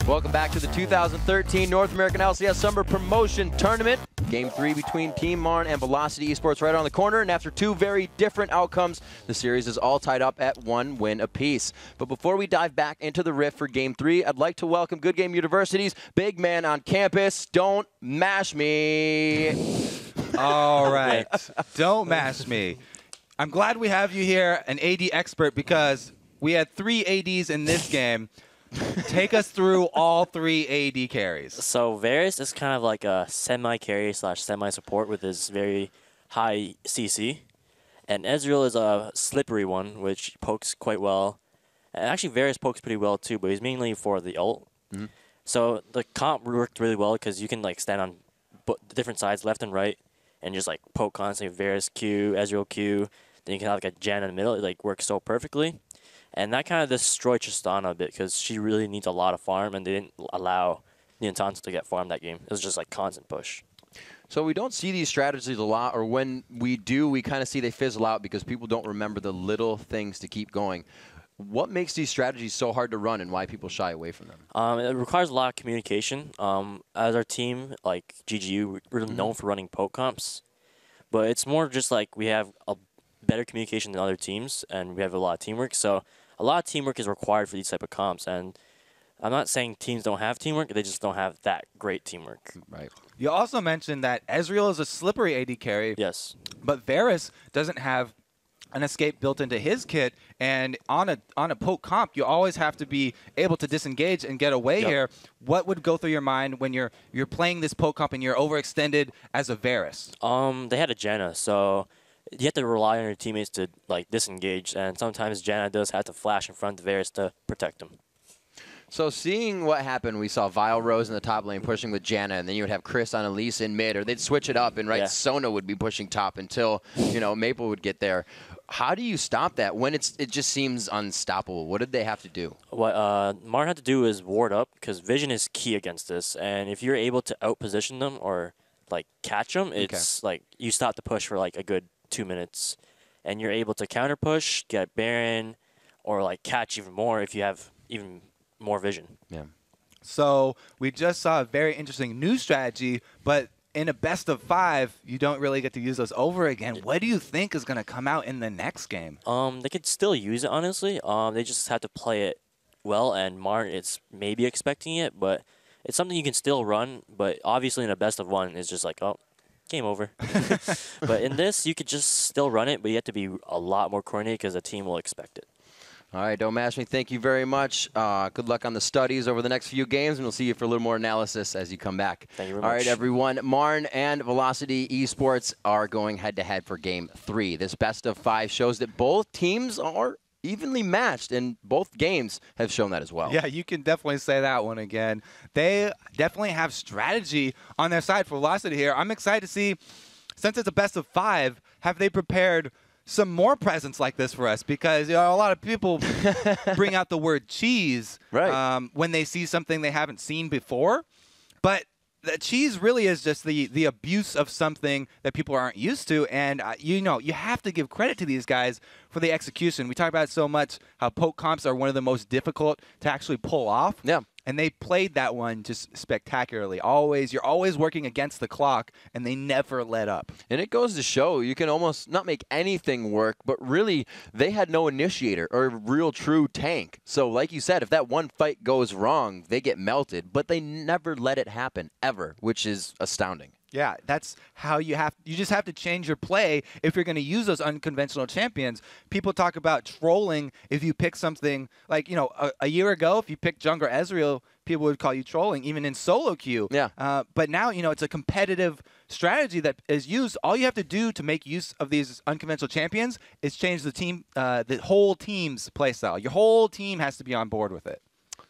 Welcome back to the 2013 North American LCS Summer Promotion Tournament. Game 3 between Team MRN and Velocity Esports right around the corner. And after two very different outcomes, the series is all tied up at 1 win apiece. But before we dive back into the riff for Game 3, I'd like to welcome Good Game University's big man on campus. Don't mash me. All right. Don't mash me. I'm glad we have you here, an AD expert, because we had 3 ADs in this game. Take us through all 3 AD carries. So VES is kind of like a semi-carry / semi-support with his very high CC. And Ezreal is a slippery one, which pokes quite well. And actually, VES pokes pretty well too, but he's mainly for the ult. Mm-hmm. So the comp worked really well because you can like stand on different sides, left and right, and just like poke constantly. VES Q, Ezreal Q. Then you can have like a Jan in the middle. It like works so perfectly. And that kind of destroyed Tristana a bit because she really needs a lot of farm, and they didn't allow the Entanto to get farm that game. It was just like constant push. So we don't see these strategies a lot, or when we do, we kind of see they fizzle out because people don't remember the little things to keep going. What makes these strategies so hard to run, and why people shy away from them? It requires a lot of communication. As our team, like GGU, we're known for running poke comps, but it's more just like we have a better communication than other teams, and we have a lot of teamwork. So a lot of teamwork is required for these type of comps, and I'm not saying teams don't have teamwork, they just don't have that great teamwork. Right. You also mentioned that Ezreal is a slippery AD carry. Yes. But VES doesn't have an escape built into his kit, and on a poke comp, you always have to be able to disengage and get away here. What would go through your mind when you're playing this poke comp and you're overextended as a VES? They had a Janna, so you have to rely on your teammates to like disengage, and sometimes Janna does have to flash in front of VES to protect them. So seeing what happened, we saw Vile Rose in the top lane pushing with Janna, and then you would have Chris on Elise in mid, or they'd switch it up, and Sona would be pushing top until, you know, Maple would get there. How do you stop that when it just seems unstoppable? What did they have to do? What MRN had to do is ward up, because vision is key against this, and if you're able to outposition them or like catch them, it's like you stop the push for like a good 2 minutes, and you're able to counter push, get Baron, or like catch even more if you have even more vision. Yeah. So we just saw a very interesting new strategy, but in a best of 5, you don't really get to use those over again. What do you think is going to come out in the next game? They could still use it, honestly. They just have to play it well, and MRN is maybe expecting it, but it's something you can still run. But obviously in a best of 1, it's just like, oh, game over. But in this, you could just still run it, but you have to be a lot more coordinated because the team will expect it. All right, Don't Mash Me, thank you very much. Good luck on the studies over the next few games, and we'll see you for a little more analysis as you come back. Thank you very much. All right, everyone. MRN and Velocity Esports are going head-to-head for Game 3. This best of 5 shows that both teams are evenly matched, and both games have shown that as well. Yeah, you can definitely say that one again. They definitely have strategy on their side for Velocity here. I'm excited to see, since it's a best of 5, have they prepared some more presents like this for us? Because, you know, a lot of people bring out the word cheese when they see something they haven't seen before. But the cheese really is just the abuse of something that people aren't used to. And, you know, you have to give credit to these guys for the execution. We talk about it so much, how poke comps are one of the most difficult to actually pull off. Yeah. And they played that one just spectacularly. You're always working against the clock, and they never let up. And it goes to show you can almost not make anything work, but really they had no initiator or real true tank. So like you said, if that one fight goes wrong, they get melted, but they never let it happen ever, which is astounding. Yeah, that's how you just have to change your play if you're going to use those unconventional champions. People talk about trolling if you pick something like, you know, a year ago, if you picked Jungler Ezreal, people would call you trolling, even in solo queue. Yeah. But now, you know, it's a competitive strategy that is used. All you have to do to make use of these unconventional champions is change the whole team's play style. Your whole team has to be on board with it.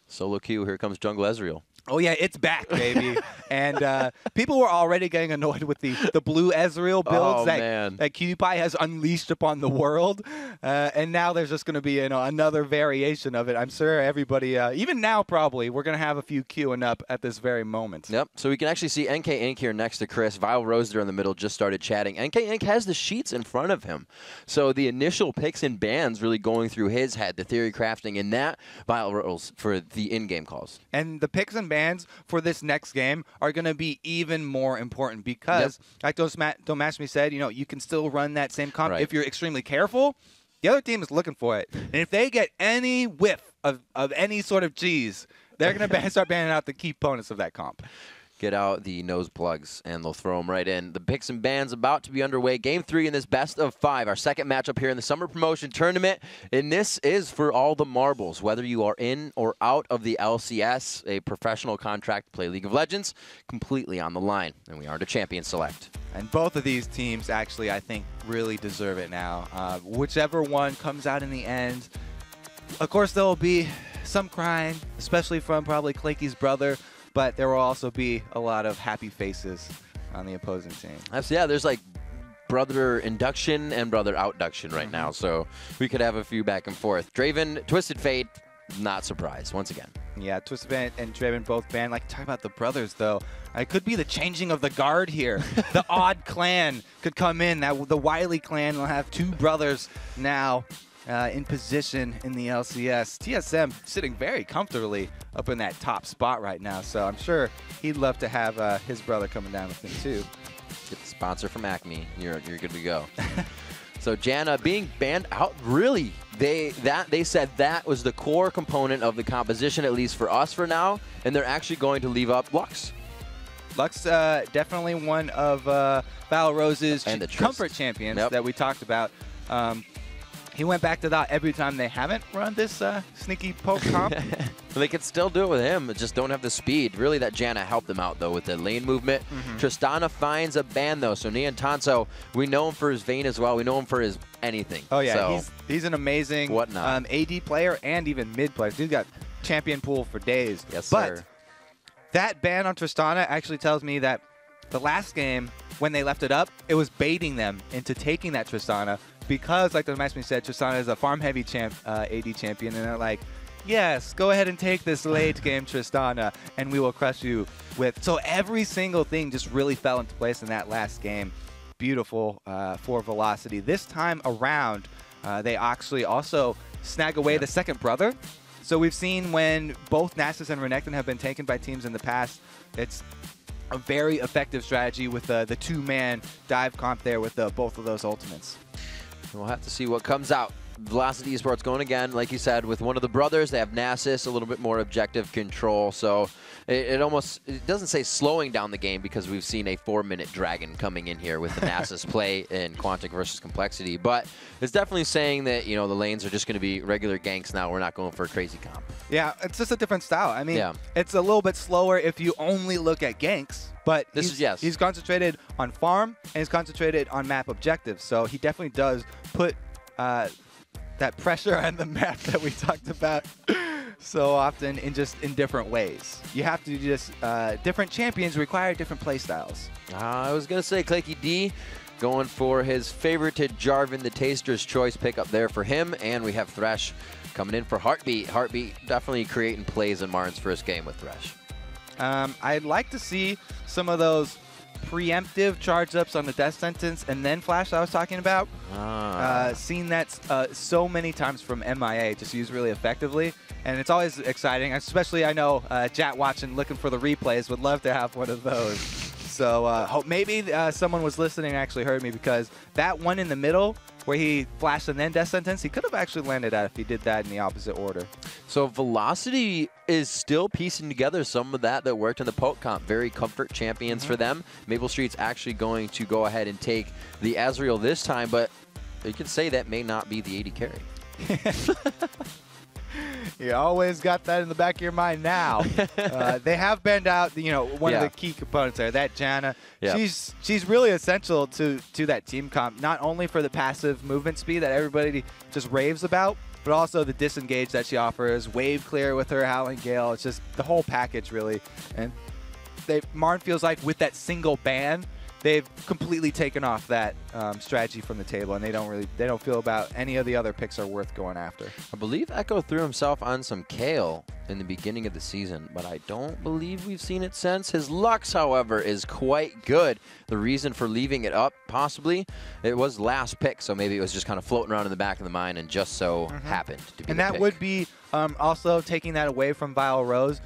Solo queue, here comes Jungle Ezreal. Oh, yeah, it's back, baby. And people were already getting annoyed with the blue Ezreal builds that PewDiePie has unleashed upon the world. And now there's just going to be another variation of it. I'm sure everybody, even now probably, we're going to have a few queuing up at this very moment. Yep. So we can actually see NK Inc. here next to Chris. Vile Rose there in the middle just started chatting. NK Inc. has the sheets in front of him. So the initial picks and bans really going through his head, the theory crafting in that. Vile Rose for the in-game calls. And the picks and bans for this next game are going to be even more important because, like Don't Match Me said, you can still run that same comp if you're extremely careful. The other team is looking for it. And if they get any whiff of any sort of cheese, they're going to start banning out the key opponents of that comp. Get out the nose plugs, and they'll throw them right in. The picks and bans about to be underway. Game 3 in this best of 5, our second matchup here in the Summer Promotion Tournament. And this is for all the marbles, whether you are in or out of the LCS, a professional contract to play League of Legends, completely on the line. And we are to champion select. And both of these teams actually, I think, really deserve it now. Whichever one comes out in the end, of course, there will be some crying, especially from probably Clake's brother. But there will also be a lot of happy faces on the opposing team. Yeah, there's like brother induction and brother outduction right now, so we could have a few back and forth. Draven, Twisted Fate, not surprised once again. Yeah, Twisted Fate and Draven both banned. Like, talk about the brothers, though. It could be the changing of the guard here. The odd clan could come in. The Wiley clan will have 2 brothers now. In position in the LCS. TSM sitting very comfortably up in that top spot right now, so I'm sure he'd love to have his brother coming down with him too. Get the sponsor from Acme. You're good to go. So Janna being banned out, really, they said that was the core component of the composition, at least for us for now, and they're actually going to leave up Lux. Lux, definitely one of Vile Rose's comfort champions that we talked about. He went back to that every time they haven't run this sneaky poke comp. They could still do it with him, just don't have the speed. Really, that Janna helped them out, though, with the lane movement. Tristana finds a ban, though. So Nian Tanso, we know him for his Vayne as well. We know him for his anything. Oh, yeah. So, he's an amazing AD player and even mid player. He's got champion pool for days. Yes, sir. But that ban on Tristana actually tells me that the last game, when they left it up, it was baiting them into taking that Tristana. Because, like the Matchman said, Tristana is a farm-heavy AD champion, and they're like, yes, go ahead and take this late-game Tristana, and we will crush you with... So every single thing just really fell into place in that last game. Beautiful for Velocity. This time around, they actually also snag away the second brother. So we've seen when both Nasus and Renekton have been taken by teams in the past, it's a very effective strategy with the 2-man dive comp there with both of those ultimates. We'll have to see what comes out. Velocity Esports going again, like you said, with one of the brothers. They have Nasus, a little bit more objective control. So it doesn't say slowing down the game because we've seen a 4-minute dragon coming in here with the Nasus play in Quantic versus Complexity. But it's definitely saying that, the lanes are just going to be regular ganks now. We're not going for a crazy comp. Yeah, it's just a different style. I mean, it's a little bit slower if you only look at ganks. But he's concentrated on farm, and he's concentrated on map objectives. So he definitely does put that pressure on the map that we talked about so often in different ways. You have to just different champions require different play styles. I was going to say Claky D going for his favorited Jarvan, the Taster's Choice pick up there for him. And we have Thresh coming in for Heartbeat. Heartbeat definitely creating plays in Martin's first game with Thresh. I'd like to see some of those preemptive charge-ups on the death sentence and then flash I was talking about. Seen that so many times from MIA, just used really effectively. And it's always exciting, especially I know Jat watching, looking for the replays, would love to have one of those. So hope maybe someone was listening and actually heard me, because that one in the middle where he flashed and then death sentence, he could have actually landed at if he did that in the opposite order. So Velocity is still piecing together some of that worked in the poke comp. Very comfort champions for them. Maple Street's actually going to go ahead and take the Ezreal this time, but you could say that may not be the AD carry. You always got that in the back of your mind now. They have banned out, one of the key components there. That Janna, she's really essential to that team comp, not only for the passive movement speed that everybody just raves about, but also the disengage that she offers, wave clear with her Howling Gale. It's just the whole package, really. And MRN feels like with that single ban, they've completely taken off that strategy from the table, and they don't feel about any of the other picks are worth going after. I believe Echo threw himself on some Kale in the beginning of the season, but I don't believe we've seen it since. His Lux, however, is quite good. The reason for leaving it up, possibly, it was last pick, so maybe it was just kind of floating around in the back of the mind and just so happened to be And the that pick. would be also taking that away from Vile Rose.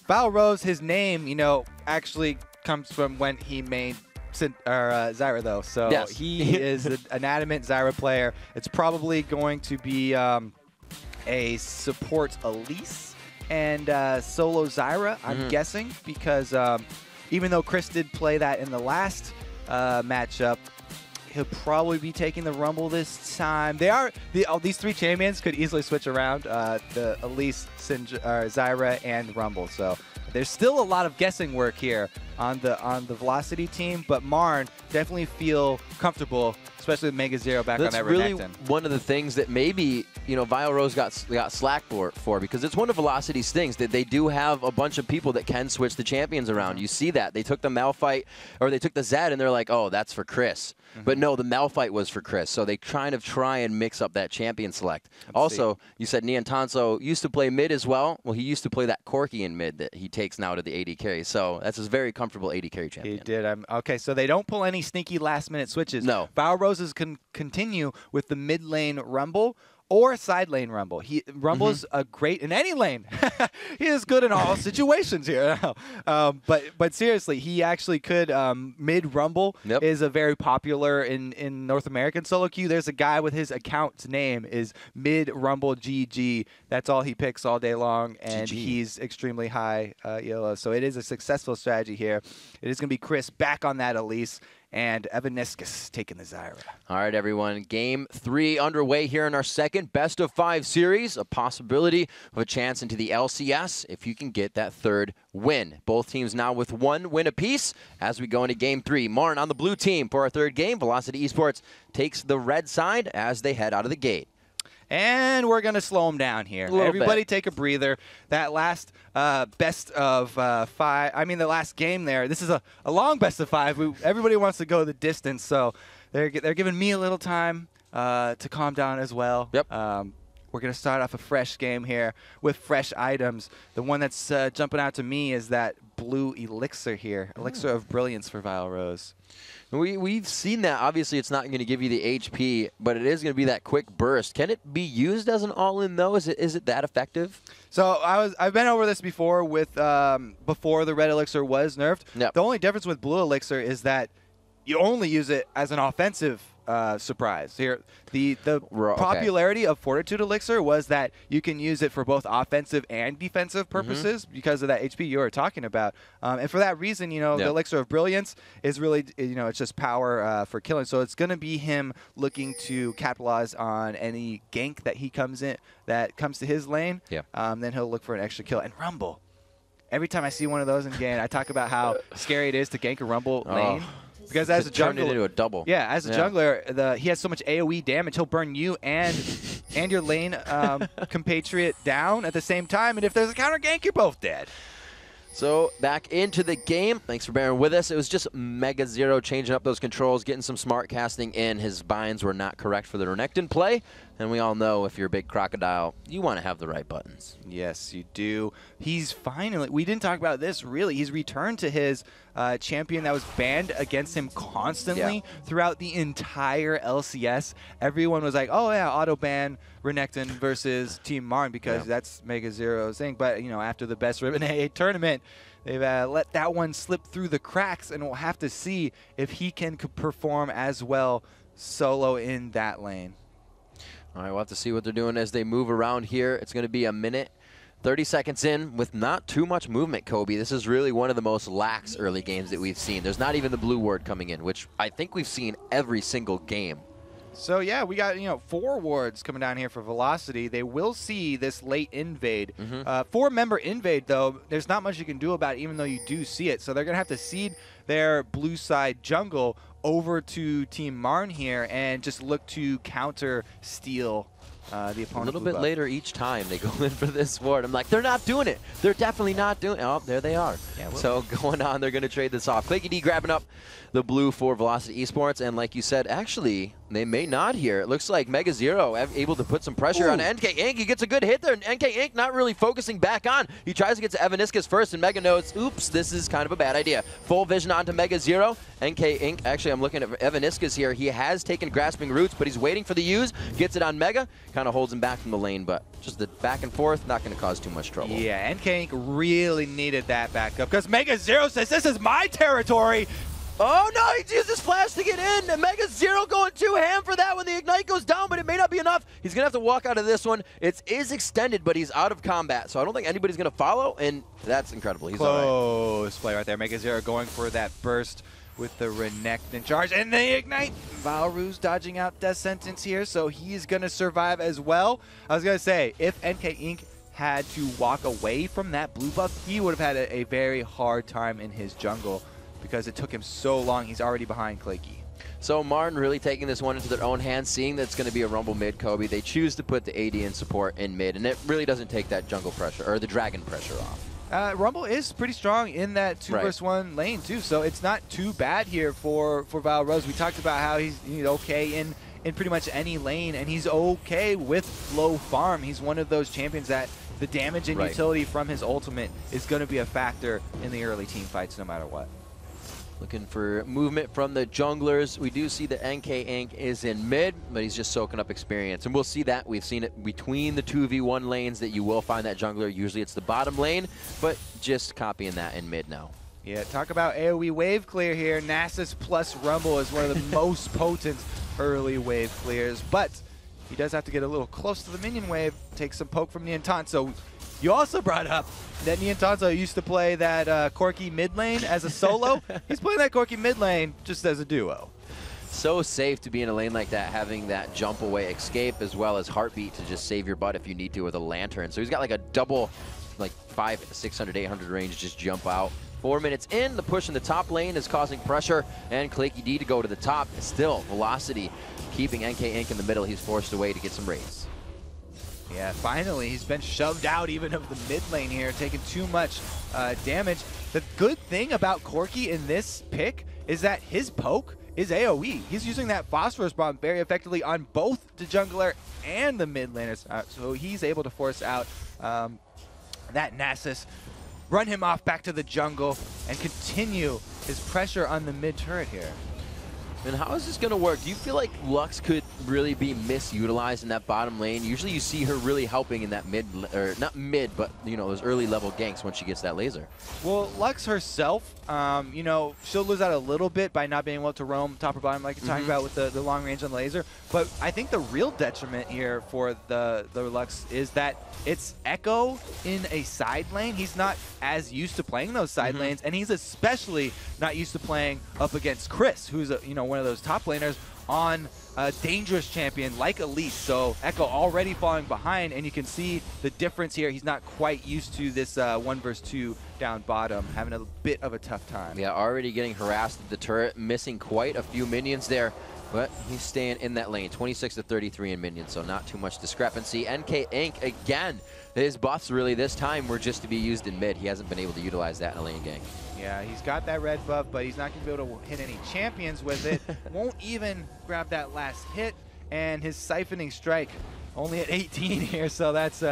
Vile Rose, his name, actually comes from when he made Zyra, though. So yes. he is an adamant Zyra player. It's probably going to be a support Elise and solo Zyra, I'm guessing, because even though Chris did play that in the last matchup, he'll probably be taking the Rumble this time. These three champions could easily switch around, the Elise, Zyra, and Rumble. So there's still a lot of guessing work here on the Velocity team, but MRN definitely feel comfortable, especially with Mega Zero back on that really Renekton. One of the things that maybe Vile Rose got slack for, because it's one of Velocity's things that they do have a bunch of people that can switch the champions around. You see that they took the Malphite, or they took the Zed, and they're like, oh, that's for Chris. But no, the Malphite was for Chris, so they kind of try and mix up that champion select. Also, you said Nian Tanso used to play mid as well. Well, he used to play that Corki in mid that he takes now to the AD carry, so that's a very comfortable AD carry champion. He did. Okay, so they don't pull any sneaky last-minute switches. No. Vile Roses can continue with the mid lane Rumble or side lane Rumble. Rumble's a great in any lane. He is good in all situations here. But seriously, he actually could mid Rumble is a very popular in North American solo queue. There's a guy with his account's name is mid Rumble GG. That's all he picks all day long, and he's extremely high ELO. So it is a successful strategy here. It is going to be Chris back on that Elise, and Evaniscus taking the Zyra. All right, everyone. Game 3 underway here in our second best-of-5 series. A possibility of a chance into the LCS if you can get that third win. Both teams now with 1 win apiece as we go into Game 3. MRN on the blue team for our third game. Velocity Esports takes the red side as they head out of the gate. And we're going to slow them down here. Everybody take a breather. That last best of 5, the last game there, this is a long best of 5. Everybody wants to go the distance, so they're giving me a little time to calm down as well. Yep. We're going to start off a fresh game here with fresh items. The one that's jumping out to me is that blue elixir here, Elixir of Brilliance for Vile Rose. We've seen that. Obviously, it's not going to give you the HP, but it is going to be that quick burst. Can it be used as an all-in, though? Is it that effective? So I've been over this before with before the red elixir was nerfed. Yep. The only difference with blue elixir is that you only use it as an offensive surprise. Here, the popularity of Fortitude Elixir was that you can use it for both offensive and defensive purposes because of that HP you were talking about. And for that reason, the Elixir of Brilliance is really, it's just power for killing. So it's going to be him looking to capitalize on any gank that comes to his lane. Yeah. Then he'll look for an extra kill. And Rumble. Every time I see one of those in game, I talk about how scary it is to gank a Rumble lane. Because as a jungler, turn it into a double. Yeah, as a jungler, he has so much AoE damage, he'll burn you and your lane compatriot down at the same time. And if there's a counter gank, you're both dead. So back into the game. Thanks for bearing with us. It was just Mega Zero changing up those controls, getting some smart casting in. His binds were not correct for the Renekton play. And we all know if you're a big crocodile, you want to have the right buttons. Yes, you do. He's finally, we didn't talk about this really, he's returned to his champion that was banned against him constantly throughout the entire LCS. Everyone was like, oh yeah, auto ban Renekton versus Team MRN because that's Mega Zero's thing. But after the Best Ribbon AA tournament, they've let that one slip through the cracks, and we'll have to see if he can perform as well solo in that lane. All right, we'll have to see what they're doing as they move around here. It's going to be a minute, 30 seconds in with not too much movement, Kobe. This is really one of the most lax early games that we've seen. There's not even the blue ward coming in, which I think we've seen every single game So yeah, we got 4 wards coming down here for Velocity. They will see this late invade. 4-member invade though, there's not much you can do about it, even though you do see it. So they're gonna have to seed their blue side jungle over to Team Marn here and just look to counter steal the opponent. A little bit later each time they go in for this ward. I'm like, they're not doing it. They're definitely not doing it. Oh, there they are. Yeah, so going on, they're going to trade this off. Claky D grabbing up the blue for Velocity Esports. And like you said, actually, they may not here. It looks like Mega Zero able to put some pressure on NK Inc. He gets a good hit there. And NK Inc. not really focusing back on. He tries to get to Evaniscus first, and Mega knows, oops, this is kind of a bad idea. Full vision onto Mega Zero. NK Inc. Actually, I'm looking at Evaniscus here. He has taken Grasping Roots, but he's waiting for the use. Gets it on Mega. Kind of holds him back from the lane, but just the back and forth, not going to cause too much trouble. Yeah, NK Inc. really needed that backup because Mega Zero says, this is my territory. Oh no, he uses Flash to get in, and Mega Zero going 2-ham for that when the Ignite goes down, but it may not be enough. He's going to have to walk out of this one. It is extended, but he's out of combat, so I don't think anybody's going to follow, and that's incredible. He's all right. Close play right there. Mega Zero going for that burst with the Renekton in charge, and the Ignite. Valru's dodging out Death Sentence here, so he's going to survive as well. I was going to say, if NK Inc. had to walk away from that blue buff, he would have had a very hard time in his jungle, because it took him so long. He's already behind Claky. So Martin really taking this one into their own hands, seeing that it's going to be a Rumble mid, Kobe. They choose to put the AD and support in mid, and it really doesn't take that jungle pressure, or the dragon pressure off. Rumble is pretty strong in that 2 versus 1 lane too, so it's not too bad here for Val Rose. We talked about how he's okay in pretty much any lane, and he's okay with low farm. He's one of those champions that the damage and utility from his ultimate is going to be a factor in the early team fights no matter what. Looking for movement from the junglers. We do see that NK Inc. is in mid, but he's just soaking up experience. And we'll see that. We've seen it between the 2v1 lanes that you will find that jungler. Usually it's the bottom lane, but just copying that in mid now. Yeah, talk about AoE wave clear here. Nasus plus Rumble is one of the most potent early wave clears, but he does have to get a little close to the minion wave, take some poke from Niantanzo. You also brought up that Niantanzo used to play that Corki mid lane as a solo. He's playing that Corki mid lane just as a duo. So safe to be in a lane like that, having that jump away escape as well as heartbeat to just save your butt if you need to with a lantern. So he's got like a double, like 500, 600, 800 range, just jump out. 4 minutes in, the push in the top lane is causing pressure, and Claky D to go to the top. Still, Velocity keeping NK Inc. in the middle. He's forced away to get some raids. Yeah, finally, he's been shoved out even of the mid lane here, taking too much damage. The good thing about Corki in this pick is that his poke is AoE. He's using that Phosphorus Bomb very effectively on both the jungler and the mid laners. So he's able to force out that Nasus, run him off back to the jungle, and continue his pressure on the mid turret here. And how is this going to work? Do you feel like Lux could really be misutilized in that bottom lane? Usually you see her really helping in that mid, or not mid, but those early level ganks once she gets that laser. Well, Lux herself, she'll lose out a little bit by not being able to roam top or bottom like you're talking about with the long range on the laser. But I think the real detriment here for the Lux is that it's Echo in a side lane. He's not as used to playing those side lanes, and he's especially not used to playing up against Chris, who's one of those top laners on a dangerous champion like Elise. So Echo already falling behind, and you can see the difference here. He's not quite used to this 1 versus 2 down bottom, having a bit of a tough time. Yeah, already getting harassed at the turret, missing quite a few minions there, but he's staying in that lane. 26 to 33 in minions, so not too much discrepancy. NK Inc. again, his buffs really this time were just to be used in mid. He hasn't been able to utilize that in a lane gank. Yeah, he's got that red buff, but he's not going to be able to hit any champions with it. Won't even grab that last hit, and his siphoning strike only at 18 here, so that's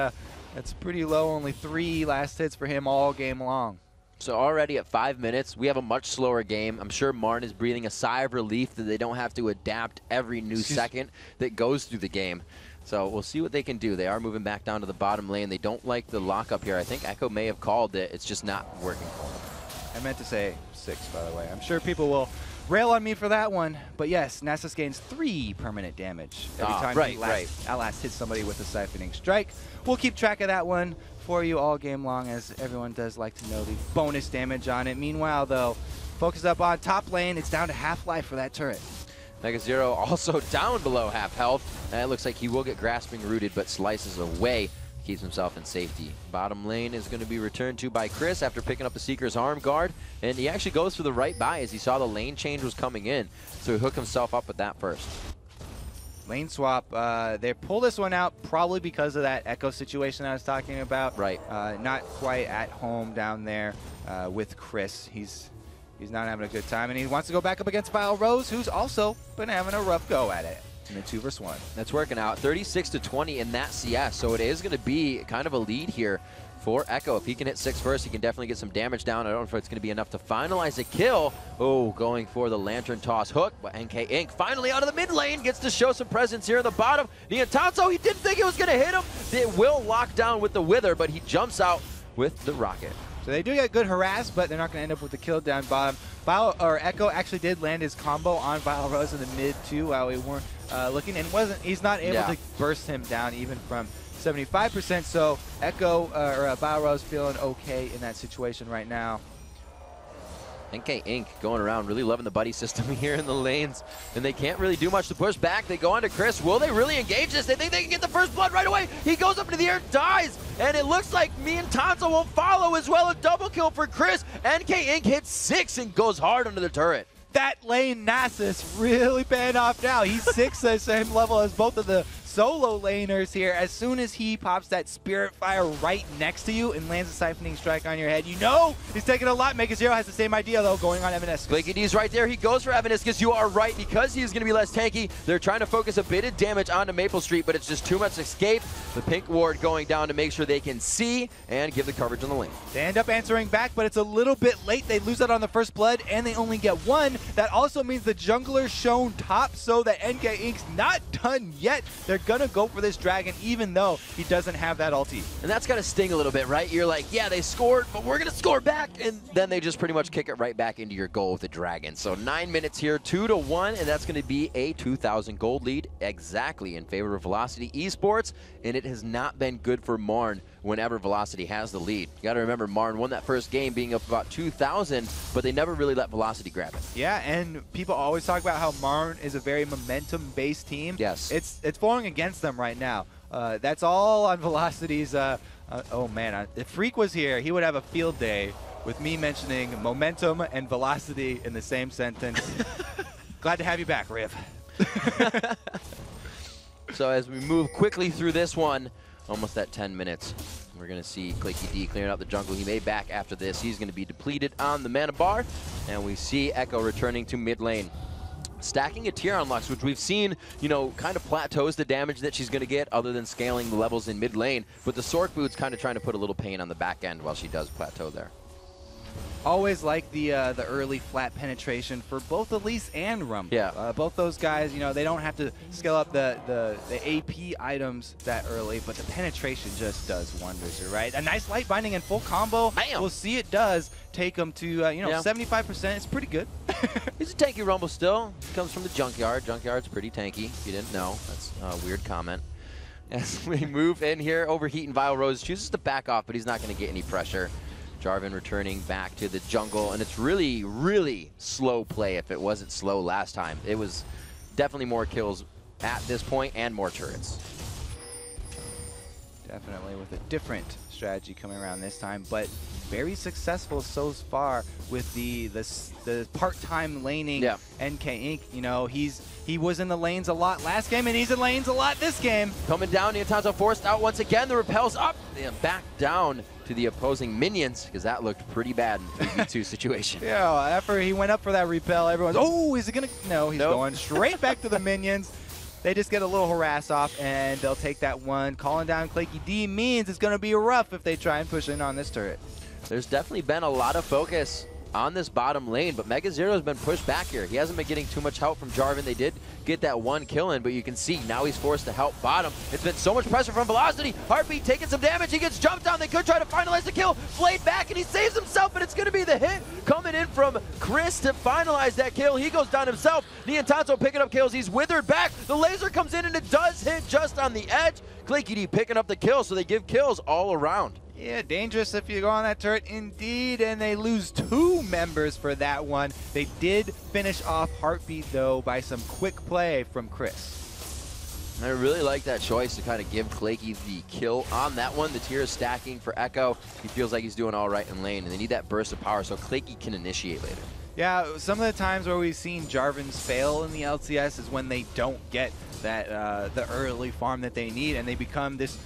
pretty low. Only 3 last hits for him all game long. So already at 5 minutes, we have a much slower game. I'm sure Martin is breathing a sigh of relief that they don't have to adapt every new second that goes through the game. So we'll see what they can do. They are moving back down to the bottom lane. They don't like the lockup here. I think Echo may have called it. It's just not working for them. I meant to say 6, by the way. I'm sure people will rail on me for that one. But yes, Nasus gains 3 permanent damage every time he last hits somebody with a siphoning strike. We'll keep track of that one for you all game long, as everyone does like to know the bonus damage on it. Meanwhile, though, focus up on top lane. It's down to half-life for that turret. MegaZero also down below half health. And it looks like he will get grasping rooted, but slices away. Keeps himself in safety. Bottom lane is going to be returned to by Chris after picking up the Seeker's arm guard. And he actually goes for the right buy as he saw the lane change was coming in. So he hooked himself up with that first. Lane swap, they pull this one out probably because of that Echo situation I was talking about. Right. Not quite at home down there with Chris. He's not having a good time, and he wants to go back up against Vile Rose, who's also been having a rough go at it in a 2v1. That's working out. 36-20 in that CS, so it is going to be kind of a lead here for Echo. If he can hit 6 first, he can definitely get some damage down. I don't know if it's going to be enough to finalize a kill. Oh, going for the Lantern Toss hook, but NK Inc. finally out of the mid lane, gets to show some presence here in the bottom. Niantanzo, he didn't think it was going to hit him. It will lock down with the Wither, but he jumps out with the Rocket. So they do get good harass, but they're not going to end up with the kill down bottom. Echo actually did land his combo on Vile Rose in the mid too while we weren't looking, and he's not able to burst him down even from 75%. So Echo or Vile Rose feeling okay in that situation right now. NK Inc. going around, really loving the buddy system here in the lanes, and they can't really do much to push back. They go on to Chris. Will they really engage this? They think they can get the first blood right away. He goes up into the air, dies, and it looks like Niantanzo will follow as well. A double kill for Chris. NK Inc. hits 6 and goes hard under the turret. That lane Nasus really paying off now. He's 6 at the same level as both of the solo laners here. As soon as he pops that Spirit Fire right next to you and lands a Siphoning Strike on your head, you know he's taking a lot. MegaZero has the same idea, though, going on Evanescence. Clicky D's right there. He goes for Evanescence. You are right, because he's going to be less tanky. They're trying to focus a bit of damage onto Maple Street, but it's just too much escape. The pink ward going down to make sure they can see and give the coverage on the lane. They end up answering back, but it's a little bit late. They lose out on the first blood, and they only get 1. That also means the jungler's shown top, so that NK Inc.'s not done yet. They're going to go for this dragon, even though he doesn't have that ulti. And that's got to sting a little bit, right? You're like, yeah, they scored, but we're going to score back. And then they just pretty much kick it right back into your goal with the dragon. So 9 minutes here, 2-1, and that's going to be a 2,000 gold lead exactly in favor of Velocity Esports. And it has not been good for MRN whenever Velocity has the lead. You got to remember, MRN won that first game being up about 2,000, but they never really let Velocity grab it. Yeah, and people always talk about how MRN is a very momentum-based team. Yes. It's falling against them right now. That's all on Velocity's. Oh man, if Freak was here, he would have a field day with me mentioning momentum and velocity in the same sentence. Glad to have you back, Riv. So as we move quickly through this one, almost at 10 minutes, we're going to see Clicky D clearing out the jungle. He may back after this. He's going to be depleted on the mana bar, and we see Echo returning to mid lane. Stacking a tier on Lux, which we've seen, you know, kind of plateaus the damage that she's going to get other than scaling the levels in mid lane. But the Sork Boot's kind of trying to put a little pain on the back end while she does plateau there. Always like the early flat penetration for both Elise and Rumble. Yeah. Both those guys, you know, they don't have to scale up the AP items that early, but the penetration just does wonders here, right? A nice light binding and full combo. Bam. We'll see it does take them to, you know, 75%. It's pretty good. He's a tanky Rumble still. He comes from the Junkyard. Junkyard's pretty tanky, if you didn't know. That's a weird comment. As we move in here, Overheat and Vile Rose chooses to back off, but he's not going to get any pressure. Jarvan returning back to the jungle, and it's really, really slow play if it wasn't slow last time. It was definitely more kills at this point and more turrets. Definitely with a different strategy coming around this time, but very successful so far with the part-time laning. Yeah. NK Inc. You know, he was in the lanes a lot last game, and he's in lanes a lot this game. Coming down, Niantanzo forced out once again. The repel's up and back down to the opposing minions, because that looked pretty bad in the 3v2 situation. Yeah, after he went up for that repel, everyone's, oh, is he gonna? No, he's Nope. going straight back to the minions. They just get a little harass off, and they'll take that one. Calling down Clicky D means it's gonna be rough if they try and push in on this turret. There's definitely been a lot of focus on this bottom lane, but MegaZero has been pushed back here. He hasn't been getting too much help from Jarvan. They did get that one kill in, but you can see now he's forced to help bottom. It's been so much pressure from Velocity. Heartbeat taking some damage. He gets jumped on. They could try to finalize the kill. Flayed back, and he saves himself, but it's going to be the hit coming in from Chris to finalize that kill. He goes down himself. Niantanzo picking up kills. He's withered back. The laser comes in, and it does hit just on the edge. Clicky D picking up the kill, so they give kills all around. Yeah, dangerous if you go on that turret, indeed, and they lose 2 members for that one. They did finish off Heartbeat, though, by some quick play from Chris. I really like that choice to kind of give Claky the kill on that one. The tier is stacking for Echo. He feels like he's doing all right in lane, and they need that burst of power so Claky can initiate later. Yeah, some of the times where we've seen Jarvans fail in the LCS is when they don't get that the early farm that they need, and they become this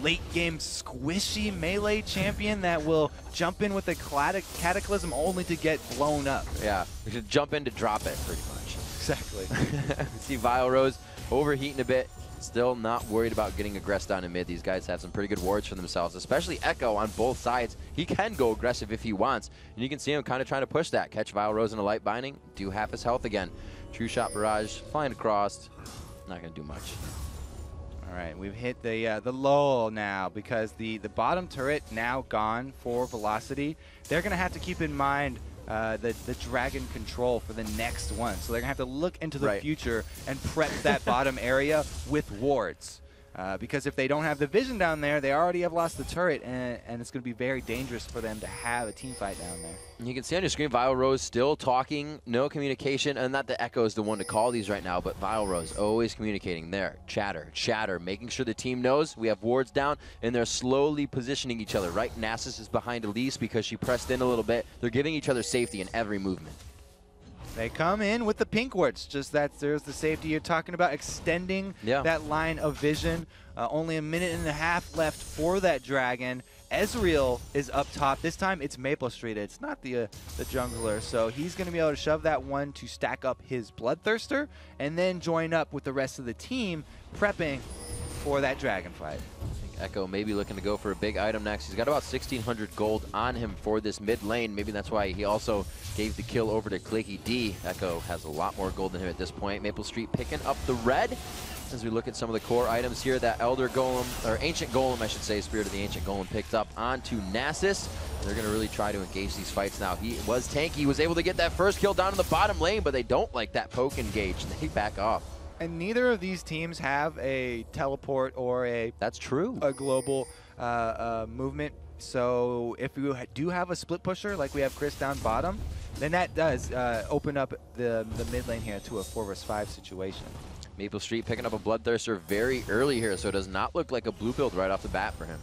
late game squishy melee champion that will jump in with a cataclysm only to get blown up. Yeah, we should jump in to drop it pretty much. Exactly. See Vile Rose overheating a bit. Still not worried about getting aggressed down in mid. These guys have some pretty good wards for themselves, especially Echo on both sides. He can go aggressive if he wants, and you can see him kind of trying to push that. Catch Vile Rose in a light binding, do half his health again. True Shot Barrage, flying across, not going to do much. All right, we've hit the lull now because the bottom turret now gone for Velocity. They're going to have to keep in mind the dragon control for the next one. So they're going to have to look into the future and prep that bottom area with wards. Because if they don't have the vision down there, they already have lost the turret, and it's going to be very dangerous for them to have a team fight down there. You can see on your screen Vile Rose still talking, no communication, and not that Echo is the one to call these right now, but Vile Rose always communicating there. Chatter, making sure the team knows we have wards down, and they're slowly positioning each other, right? Nasus is behind Elise because she pressed in a little bit. They're giving each other safety in every movement. They come in with the pink wards, just that there's the safety you're talking about, extending that line of vision. Only a minute and a half left for that dragon. Ezreal is up top. This time it's Maple Street. It's not the jungler, so he's going to be able to shove that one to stack up his Bloodthirster and then join up with the rest of the team prepping for that dragon fight. Echo maybe looking to go for a big item next. He's got about 1,600 gold on him for this mid lane. Maybe that's why he also gave the kill over to Claky D. Echo has a lot more gold than him at this point. Maple Street picking up the red. As we look at some of the core items here, that Elder Golem, or Ancient Golem, I should say, Spirit of the Ancient Golem picked up onto Nasus. They're going to really try to engage these fights now. He was tanky. He was able to get that first kill down in the bottom lane, but they don't like that poke engage. They back off. And neither of these teams have a teleport or a global movement. So if you do have a split pusher like we have Chris down bottom, then that does open up the mid lane here to a 4 vs 5 situation. Maple Street picking up a Bloodthirster very early here, so it does not look like a blue build right off the bat for him.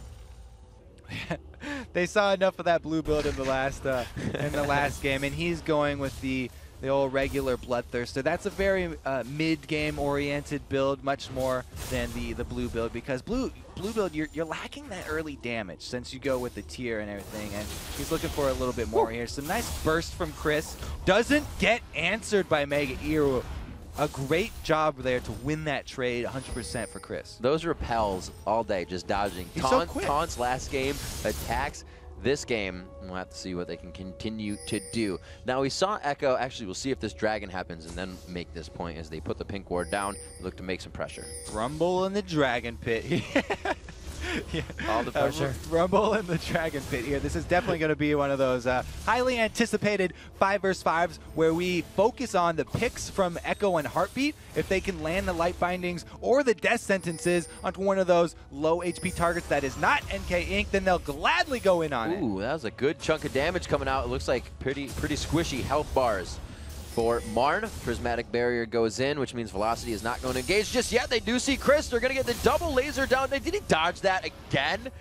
They saw enough of that blue build in the last game, and he's going with the old regular Bloodthirster. That's a very mid-game oriented build, much more than the blue build, because blue build, you're lacking that early damage since you go with the tier and everything, and he's looking for a little bit more here. Some nice burst from Chris. Doesn't get answered by Mega Eero. A great job there to win that trade 100% for Chris. Those repels all day, just dodging. He's so quick. Taunts last game, attacks this game. We'll have to see what they can continue to do. Now we saw Echo, actually we'll see if this dragon happens and then make this point as they put the pink ward down, look to make some pressure. Rumble in the dragon pit. All the pressure. Rumble in the dragon pit here. This is definitely going to be one of those highly anticipated 5 vs 5s where we focus on the picks from Echo and Heartbeat. If they can land the light bindings or the death sentences onto one of those low HP targets that is not NK Inc., then they'll gladly go in on it. Ooh, that was a good chunk of damage coming out. It looks like pretty squishy health bars for MRN. Prismatic Barrier goes in, which means Velocity is not going to engage just yet. They do see Chris. They're going to get the double laser down. Did he dodge that again?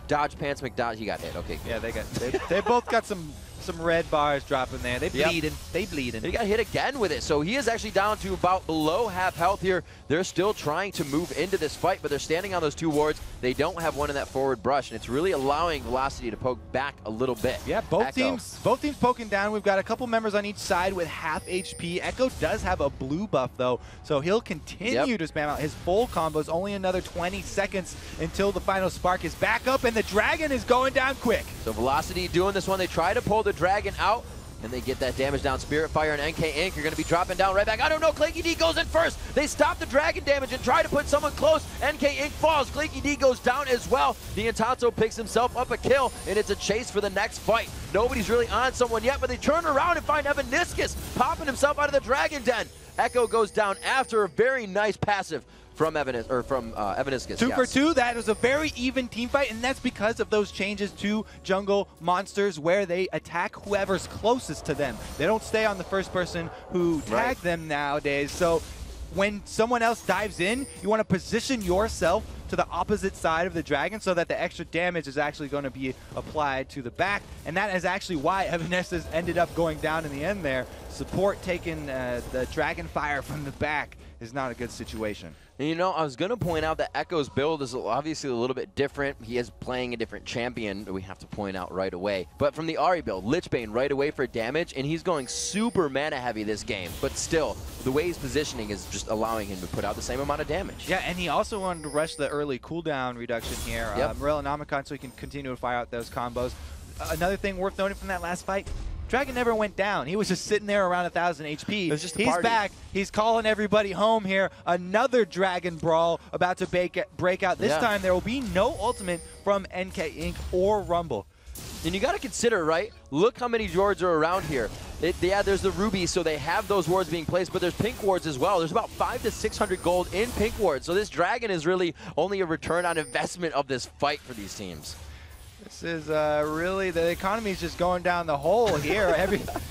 Dodge Pants McDodge. He got hit. Okay. Yeah, they both got some red bars dropping there. They bleeding. They bleeding. He got hit again with it. So he is actually down to about below half health here. They're still trying to move into this fight, but they're standing on those 2 wards. They don't have one in that forward brush, and it's really allowing Velocity to poke back a little bit. Yeah, both teams poking down. We've got a couple members on each side with half HP. Echo does have a blue buff, though, so he'll continue to spam out his full combos. Only another 20 seconds until the final spark is back up, and the dragon is going down quick. So Velocity doing this one. They try to pull the dragon out, and they get that damage down. Spirit Fire and NK Inc. are going to be dropping down right back. I don't know. Claky D goes in first. They stop the dragon damage and try to put someone close. NK Inc. falls. Claky D goes down as well. The Entanto picks himself up a kill, and it's a chase for the next fight. Nobody's really on someone yet, but they turn around and find Evaniscus popping himself out of the dragon den. Echo goes down after a very nice passive. from Evaniscus. 2 for 2. That was a very even team fight, and that's because of those changes to jungle monsters where they attack whoever's closest to them. They don't stay on the first person who tagged them nowadays. So when someone else dives in, you want to position yourself to the opposite side of the dragon so that the extra damage is actually going to be applied to the back. And that is actually why Evanescus ended up going down in the end there. Support taking the dragon fire from the back is not a good situation. And you know, I was going to point out that Echo's build is obviously a little bit different. He is playing a different champion, we have to point out right away. But from the Ahri build, Lichbane right away for damage, and he's going super mana heavy this game. But still, the way he's positioning is just allowing him to put out the same amount of damage. Yeah, and he also wanted to rush the early cooldown reduction here. Yep. Morellonomicon, so he can continue to fire out those combos. Another thing worth noting from that last fight, Dragon never went down. He was just sitting there around 1,000 HP. It's just a He's party. back. He's calling everybody home here. Another Dragon Brawl about to break out. This time there will be no ultimate from NK Inc. or Rumble. And you got to consider, right? Look how many wards are around here. There's the ruby, so they have those wards being placed, but there's pink wards as well. There's about 500 to 600 gold in pink wards. So this dragon is really only a return on investment of this fight for these teams. This is really, the economy is just going down the hole here.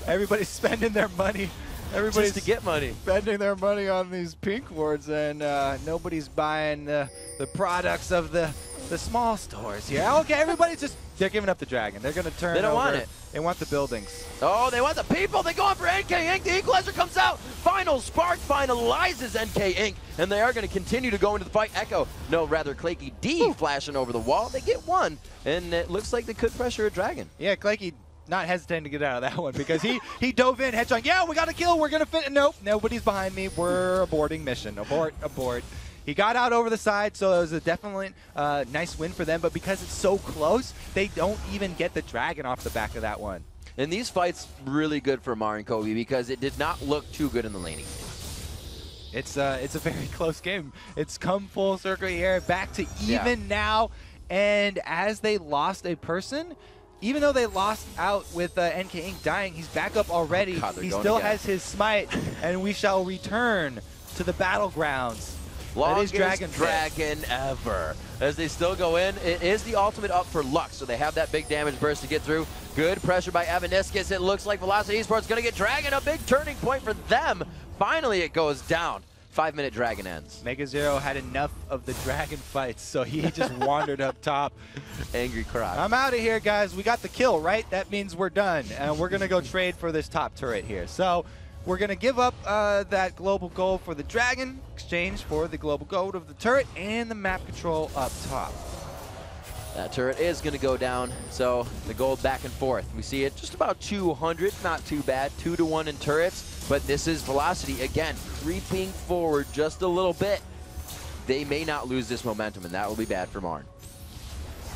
Everybody's spending their money. Everybody's Just to get money. spending their money on these pink wards, and nobody's buying the products of the small stores here. Okay, everybody's just, they're giving up the dragon. They're going to turn They don't over. want it. They want the buildings. Oh, they want the people. They go on for NK Inc. The equalizer comes out. Final spark finalizes NK Inc. And they are going to continue to go into the fight. Echo, no, rather Claky D flashing over the wall. They get one. And it looks like they could pressure a dragon. Yeah, Claky not hesitating to get out of that one because he dove in, headshot. Yeah, we got a kill. We're going to fit. Nope, nobody's behind me. We're aborting mission. Abort, abort. He got out over the side, so it was a definitely nice win for them. But because it's so close, they don't even get the dragon off the back of that one. And these fights really good for Mar and Kobe because it did not look too good in the laning. It's a very close game. It's come full circle here, back to even now. And as they lost a person, even though they lost out with NK Inc. dying, he's back up already. God, he still has his smite, and we shall return to the battlegrounds. Longest dragon ever. As they still go in, it is the ultimate up for Lux, so they have that big damage burst to get through. Good pressure by Evaniscus. It looks like Velocity Esports going to get Dragon, a big turning point for them. Finally, it goes down. 5-minute dragon ends. Mega Zero had enough of the dragon fights, so he just wandered up top. Angry cry. I'm out of here, guys. We got the kill, right? That means we're done, and we're going to go trade for this top turret here. So we're going to give up that global gold for the dragon, exchange for the global gold of the turret and the map control up top. That turret is going to go down, so the gold back and forth. We see it just about 200, not too bad, 2-to-1 in turrets, but this is Velocity, again, creeping forward just a little bit. They may not lose this momentum, and that will be bad for Marn.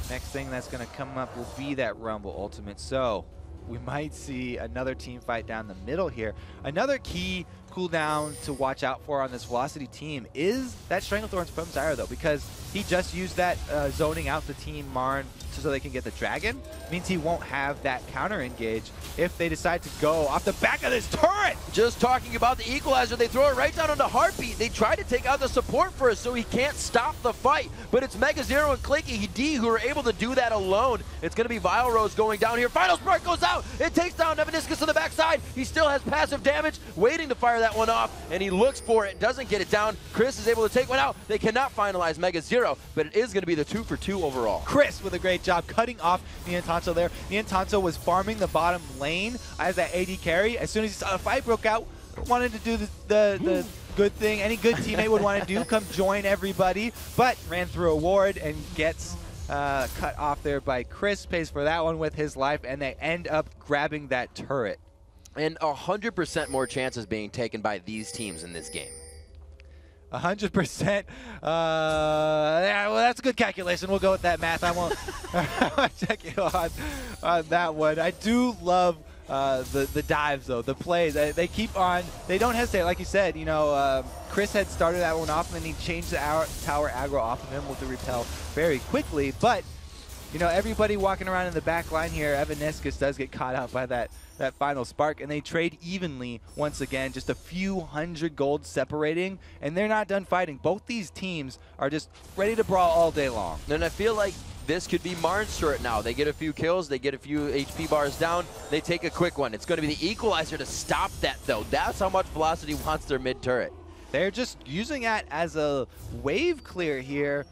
Next thing that's going to come up will be that Rumble Ultimate, so we might see another team fight down the middle here. Another key cooldown to watch out for on this Velocity team is that Stranglethorns from Zyra, though, because he just used that zoning out the team Marn so they can get the dragon. Means he won't have that counter engage if they decide to go off the back of this turret. Just talking about the equalizer, they throw it right down onto Heartbeat. They try to take out the support first so he can't stop the fight, but it's Mega Zero and Claky D who are able to do that alone. It's going to be Vile Rose going down here. Final Spark goes out. It takes down Evaniscus on the backside. He still has passive damage, waiting to fire that one off, and he looks for it, doesn't get it down. Chris is able to take one out. They cannot finalize Mega Zero, but it is going to be the 2-for-2 overall. Chris with a great job cutting off Niantanto there. Niantanto was farming the bottom lane as that AD carry. As soon as he saw the fight broke out, wanted to do the good thing any good teammate would want to do, come join everybody, but ran through a ward and gets cut off there by Chris. Pays for that one with his life, and they end up grabbing that turret. And 100% more chances being taken by these teams in this game. 100%. Yeah, well, that's a good calculation. We'll go with that math. I won't check you on that one. I do love the dives, though, the plays. They keep on. They don't hesitate. Like you said, you know, Chris had started that one off, and then he changed the tower aggro off of him with the repel very quickly. But you know, everybody walking around in the back line here, Evanescus does get caught out by that final spark, and they trade evenly once again, just a few hundred gold separating, and they're not done fighting. Both these teams are just ready to brawl all day long. And I feel like this could be Marn's turret now. They get a few kills, they get a few HP bars down, they take a quick one. It's going to be the equalizer to stop that, though. That's how much Velocity wants their mid turret. They're just using that as a wave clear here,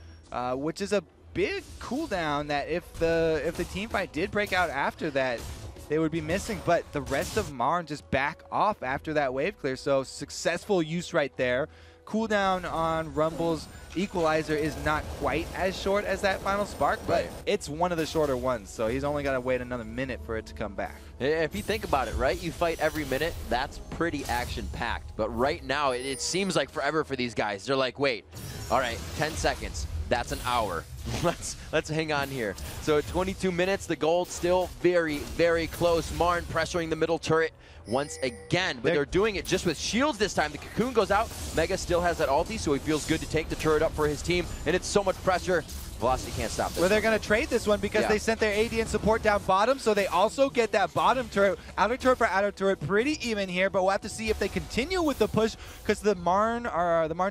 which is a big cooldown that if the team fight did break out after that, they would be missing. But the rest of Marn just back off after that wave clear. So successful use right there. Cooldown on Rumble's equalizer is not quite as short as that final spark, but it's one of the shorter ones. So he's only got to wait another minute for it to come back. If you think about it, right, you fight every minute, that's pretty action-packed. But right now, it seems like forever for these guys. They're like, wait, all right, 10 seconds. That's an hour. Let's hang on here. So at 22 minutes, the gold still very, very close. Marn pressuring the middle turret once again, but they're doing it just with shields this time. The cocoon goes out. Mega still has that ulti, so he feels good to take the turret up for his team, and it's so much pressure. Velocity can't stop this. Well, they're going to trade this one because they sent their AD and support down bottom, so they also get that bottom turret. Outer turret for outer turret, pretty even here, but we'll have to see if they continue with the push because the Marn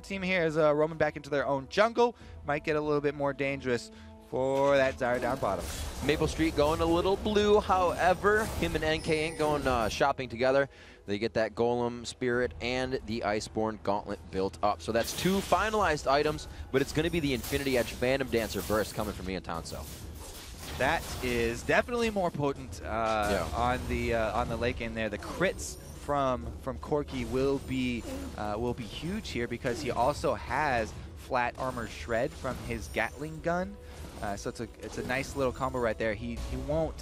team here is roaming back into their own jungle. Might get a little bit more dangerous for that Zyra down bottom. Maple Street going a little blue, however. Him and NK ain't going shopping together. They get that Golem Spirit and the Iceborne Gauntlet built up. So that's 2 finalized items, but it's going to be the Infinity Edge Phantom Dancer burst coming from me and Tonso. That is definitely more potent on the late game there. The crits from Corki will be huge here because he also has flat armor shred from his Gatling gun. So it's a nice little combo right there. He won't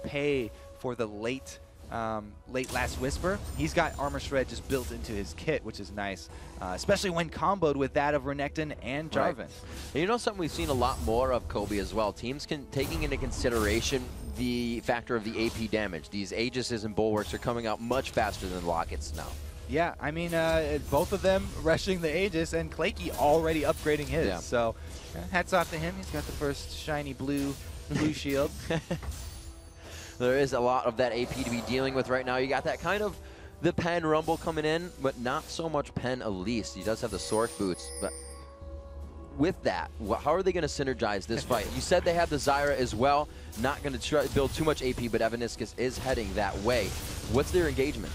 pay for the late Last Whisper. He's got armor shred just built into his kit, which is nice, especially when comboed with that of Renekton and Jarvan. Right. And you know something we've seen a lot more of, Kobe, as well. Teams taking into consideration the factor of the AP damage. These Aegises and Bulwarks are coming out much faster than Lockets now. Yeah, I mean, both of them rushing the Aegis, and Claky already upgrading his. Yeah. So hats off to him. He's got the first shiny blue shield. There is a lot of that AP to be dealing with right now. You got that kind of the Pen Rumble coming in, but not so much Pen Elise. He does have the Sword Boots, but with that, how are they going to synergize this fight? You said they have the Zyra as well. Not going to build too much AP, but Evanescus is heading that way. What's their engagement?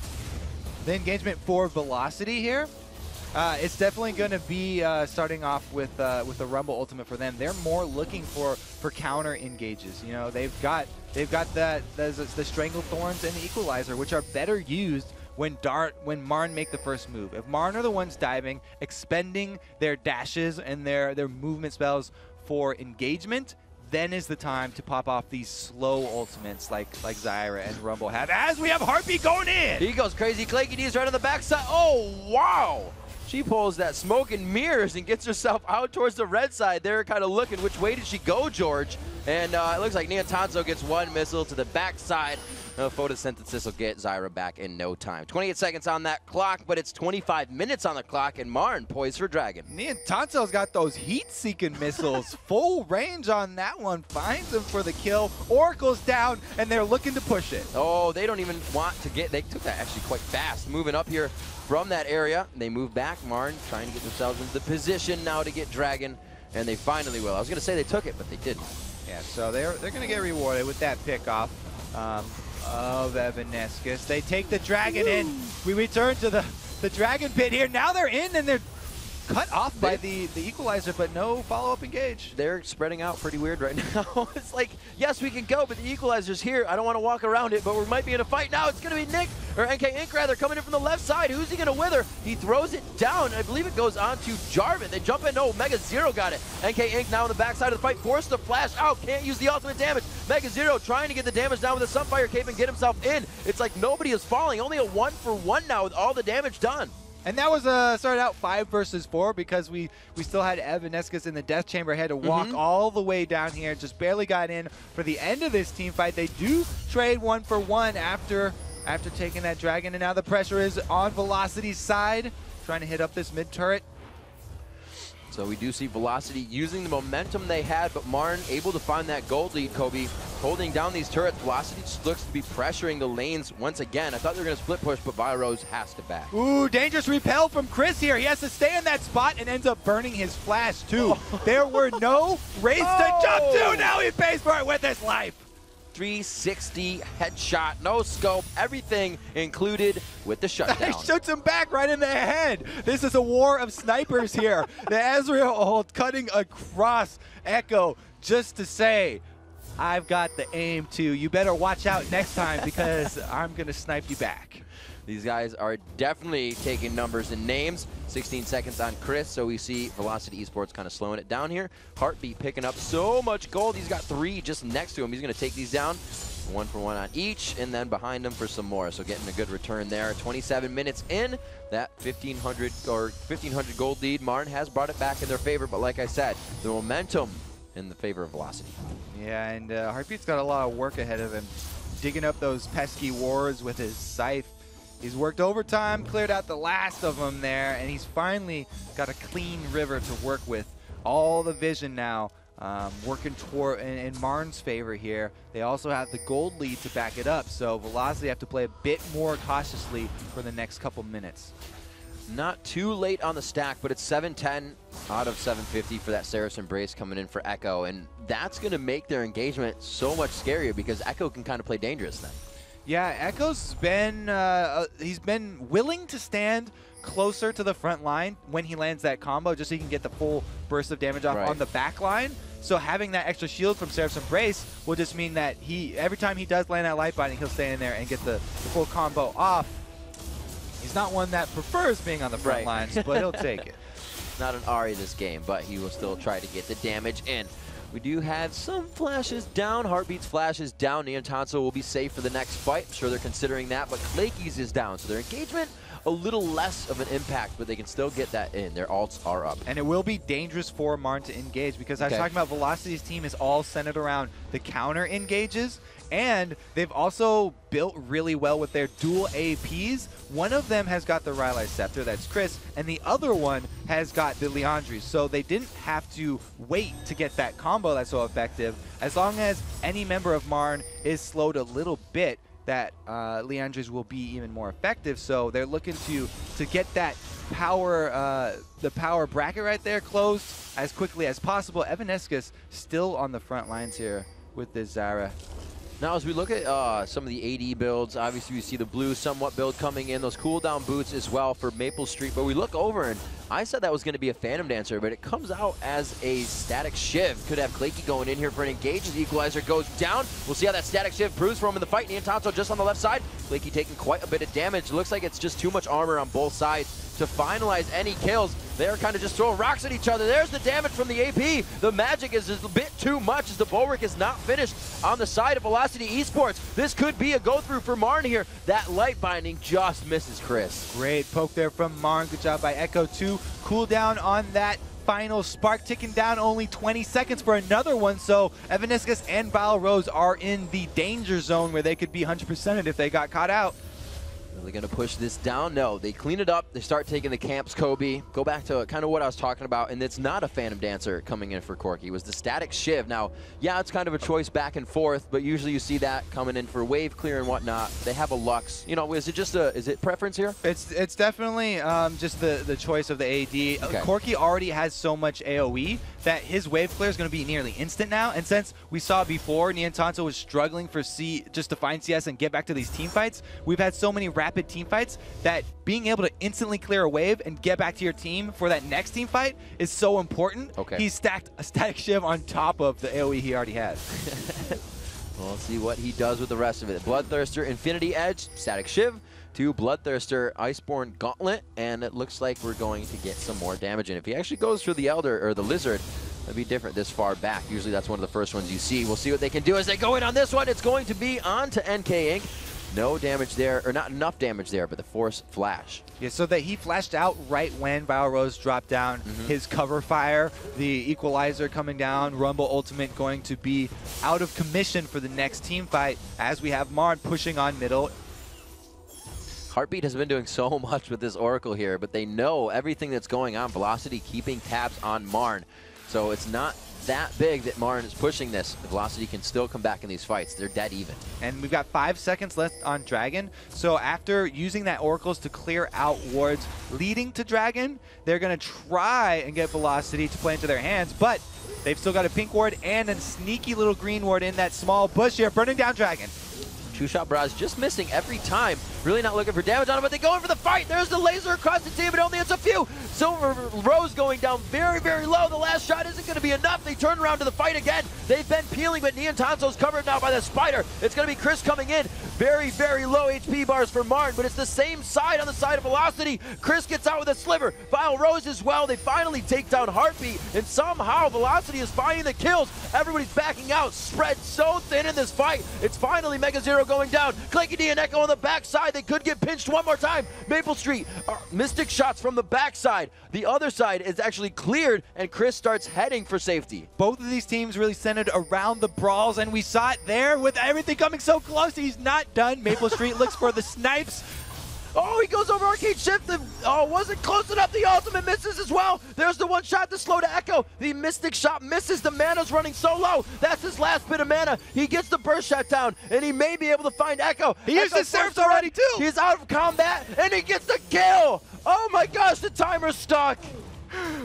The engagement for Velocity here, it's definitely going to be starting off with the Rumble Ultimate for them. They're more looking for counter engages. You know, they've got the Strangle Thorns and the Equalizer, which are better used when Marn make the first move. If Marn are the ones diving, expending their dashes and their movement spells for engagement, then is the time to pop off these slow ultimates like Zyra and Rumble have, as we have Heartbeat going in! He goes crazy. Claky D's right on the backside. Oh, wow! She pulls that smoke and mirrors and gets herself out towards the red side. They're kind of looking, which way did she go, George? And it looks like Neotanzo gets one missile to the backside. Photosynthesis will get Zyra back in no time. 28 seconds on that clock, but it's 25 minutes on the clock, and Marn poised for Dragon. Neotanzo's got those heat-seeking missiles. Full range on that one. Finds him for the kill. Oracle's down, and they're looking to push it. Oh, they don't even want to get... They took that actually quite fast. Moving up here from that area. They move back. Marn trying to get themselves into the position now to get Dragon, and they finally will. I was going to say they took it, but they didn't. Yeah, so they're going to get rewarded with that pickoff of Evanescus. They take the Dragon in. We return to the Dragon pit here. Now they're in, and they're cut off by the Equalizer, but no follow-up engage. They're spreading out pretty weird right now. It's like, yes, we can go, but the Equalizer's here. I don't want to walk around it, but we might be in a fight now. It's going to be Nick, or NK Inc. rather, coming in from the left side. Who's he going to wither? He throws it down. I believe it goes on to Jarvan. They jump in. No, Mega Zero got it. NK Inc. now on the backside of the fight, forced to flash out. Can't use the ultimate damage. Mega Zero trying to get the damage down with a Sunfire Cape and get himself in. It's like nobody is falling. Only a 1-for-1 now with all the damage done. And that was started out 5 versus 4 because we still had Evanescus in the death chamber. Had to walk all the way down here. Just barely got in for the end of this team fight. They do trade 1-for-1 after taking that Dragon, and now the pressure is on Velocity's side, trying to hit up this mid turret. So we do see Velocity using the momentum they had, but Marn able to find that gold lead, Kobe. Holding down these turrets, Velocity just looks to be pressuring the lanes once again. I thought they were going to split push, but Biorose has to back. Ooh, dangerous repel from Chris here. He has to stay in that spot and ends up burning his flash too. There were no race to jump to. Now he pays for it with his life. 360 headshot, no scope, everything included with the shutdown. He shoots him back right in the head. This is a war of snipers here. The Ezreal cutting across Echo just to say, I've got the aim too. You better watch out next time because I'm going to snipe you back. These guys are definitely taking numbers and names. 16 seconds on Chris, so we see Velocity Esports kind of slowing it down here. Heartbeat picking up so much gold. He's got 3 just next to him. He's going to take these down. 1 for 1 on each, and then behind him for some more. So getting a good return there. 27 minutes in, that 1,500 gold lead. Marn has brought it back in their favor, but like I said, the momentum in the favor of Velocity. Yeah, and Heartbeat's got a lot of work ahead of him. Digging up those pesky wards with his scythe. He's worked overtime, cleared out the last of them there, and he's finally got a clean river to work with. All the vision now working toward in Marn's favor here. They also have the gold lead to back it up, so Velocity have to play a bit more cautiously for the next couple minutes. Not too late on the stack, but it's 710 out of 750 for that Saracen Brace coming in for Echo, and that's going to make their engagement so much scarier because Echo can kind of play dangerous then. Yeah, Echo's been he's been willing to stand closer to the front line when he lands that combo just so he can get the full burst of damage off on the back line. So having that extra shield from Saracen Brace will just mean that every time he does land that light binding, he'll stay in there and get the full combo off. He's not one that prefers being on the front lines, but he'll take it. Not an Ahri this game, but he will still try to get the damage in. We do have some flashes down. Heartbeat's flash is down. Neontanso will be safe for the next fight. I'm sure they're considering that, but Clakeys is down. So their engagement, a little less of an impact, but they can still get that in. Their ults are up. And it will be dangerous for Marn to engage because I was talking about Velocity's team is all centered around the counter engages, and they've also built really well with their dual APs. One of them has got the Rylai Scepter, that's Chris, and the other one has got the Liandry's. So they didn't have to wait to get that combo that's so effective. As long as any member of Marn is slowed a little bit, that Liandry's will be even more effective. So they're looking to get that power, the power bracket right there closed as quickly as possible. Evanescus still on the front lines here with this Zara. Now, as we look at some of the AD builds, obviously we see the blue somewhat build coming in, those cooldown boots as well for Maple Street. But we look over, and I said that was going to be a Phantom Dancer, but it comes out as a Static Shiv. Could have Claky going in here for an engage as the Equalizer goes down. We'll see how that Static Shiv proves for him in the fight. Neontanso just on the left side. Claky taking quite a bit of damage. Looks like it's just too much armor on both sides to finalize any kills. They're kind of just throwing rocks at each other. There's the damage from the AP. The magic is a bit too much as the Bulwark is not finished on the side of Velocity Esports. This could be a go-through for Marn here. That light binding just misses Chris. Great poke there from Marn. Good job by Echo 2. Cooldown on that final spark, ticking down only 20 seconds for another one. So Evanescus and Biorose are in the danger zone where they could be 100%ed if they got caught out. Are they going to push this down? No, they clean it up. They start taking the camps, Kobe. Go back to kind of what I was talking about, and it's not a Phantom Dancer coming in for Corki. It was the Static Shiv. Now, yeah, it's kind of a choice back and forth, but usually you see that coming in for wave clear and whatnot. They have a Lux. You know, is it just is it preference here? It's definitely just the choice of the AD. Okay. Corki already has so much AoE that his wave clear is going to be nearly instant now. And since we saw before Neontanso was struggling for just to find CS and get back to these team fights, we've had so many rapid team fights that being able to instantly clear a wave and get back to your team for that next team fight is so important. Okay. He's stacked a Static Shiv on top of the AoE he already has. We'll see what he does with the rest of it. Bloodthirster, Infinity Edge, Static Shiv, to Bloodthirster, Iceborne Gauntlet, and it looks like we're going to get some more damage in. If he actually goes for the Elder or the Lizard, that'd be different this far back. Usually that's one of the first ones you see. We'll see what they can do as they go in on this one. It's going to be on to NK Inc. No damage there, or not enough damage there, but the Force Flash. Yeah, so that he flashed out right when Biorose dropped down his cover fire, the Equalizer coming down, Rumble Ultimate going to be out of commission for the next team fight as we have Marn pushing on middle. Heartbeat has been doing so much with this Oracle here, but they know everything that's going on. Velocity keeping tabs on Marn. So it's not that big that Marn is pushing this. Velocity can still come back in these fights. They're dead even. And we've got 5 seconds left on Dragon. So after using that Oracles to clear out wards leading to Dragon, they're going to try and get Velocity to play into their hands. But they've still got a pink ward and a sneaky little green ward in that small bush here, burning down Dragon. Two-shot barrage just missing every time. Really not looking for damage on it, but they go in for the fight. There's the laser across the team, but only it's a few. Silver Rose going down very, very low. The last shot isn't going to be enough. They turn around to the fight again. They've been peeling, but Neon Tanso's covered now by the spider. It's going to be Chris coming in. Very, very low HP bars for Marn, but it's the same side on the side of Velocity. Chris gets out with a sliver. Vile Rose as well. They finally take down Heartbeat, and somehow Velocity is finding the kills. Everybody's backing out. Spread so thin in this fight. It's finally Mega Zero going down. Clanky D and Echo on the backside. They could get pinched one more time. Maple Street, Mystic shots from the backside. The other side is actually cleared, and Chris starts heading for safety. Both of these teams really centered around the brawls, and we saw it there with everything coming so close. He's not done. Maple Street looks for the snipes. Oh, he goes over Arcade Shift. Oh, wasn't close enough. The ultimate misses as well. There's the one shot to slow to Echo. The Mystic shot misses. The mana's running so low. That's his last bit of mana. He gets the burst shot down, and he may be able to find Echo. He used his surfs already, too. He's out of combat, and he gets the kill. Oh, my gosh, the timer's stuck.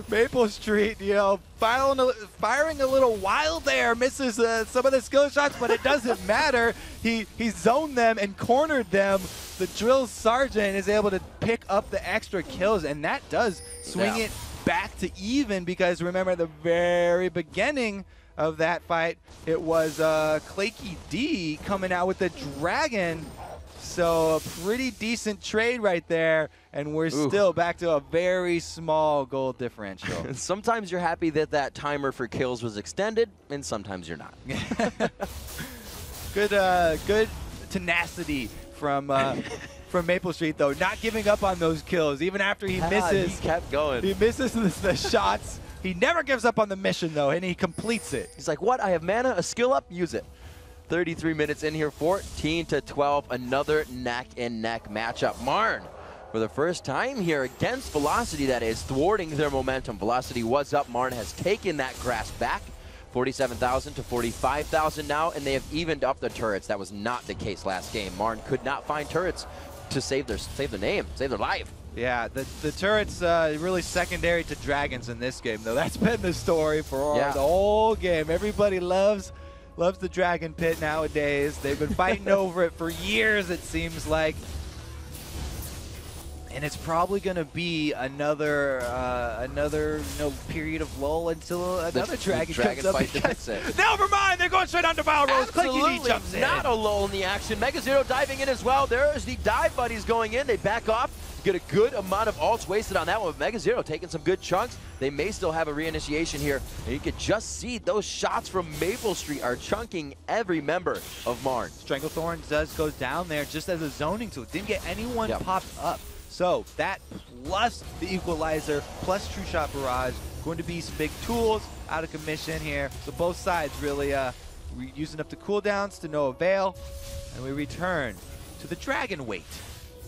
Maple Street, you know, firing a little wild there, misses some of the skill shots, but it doesn't matter. He zoned them and cornered them. The drill sergeant is able to pick up the extra kills, and that does swing it back to even, because remember at the very beginning of that fight, it was Clanky D coming out with the Dragon. So a pretty decent trade right there, and we're still back to a very small goal differential. Sometimes you're happy that that timer for kills was extended, and sometimes you're not. Good tenacity from Maple Street, though, not giving up on those kills, even after he misses. He kept going. He misses the shots. He never gives up on the mission, though, and he completes it. He's like, what? I have mana, a skill up, use it. 33 minutes in here, 14-12, another neck-and-neck matchup. Marn, for the first time here against Velocity, that is, thwarting their momentum. Velocity was up. Marn has taken that grasp back. 47,000 to 45,000 now, and they have evened up the turrets. That was not the case last game. Marn could not find turrets to save their name, save their life. Yeah, the turret's really secondary to Dragons in this game, though. That's been the story for the whole game. Everybody loves the Dragon Pit nowadays. They've been fighting over it for years, it seems like. And it's probably going to be another period of lull until another Dragon comes up. Never mind, they're going straight on to Vile Rose. Absolutely jumps in. Not a lull in the action. Mega Zero diving in as well. There is the dive buddies going in. They back off. Get a good amount of ults wasted on that one. Mega Zero taking some good chunks. They may still have a reinitiation here. And you can just see those shots from Maple Street are chunking every member of Marn. Stranglethorn does go down there just as a zoning tool. Didn't get anyone popped up. So that plus the equalizer plus True Shot Barrage going to be some big tools out of commission here. So both sides really using up the cooldowns to no avail. And we return to the Dragon Wait.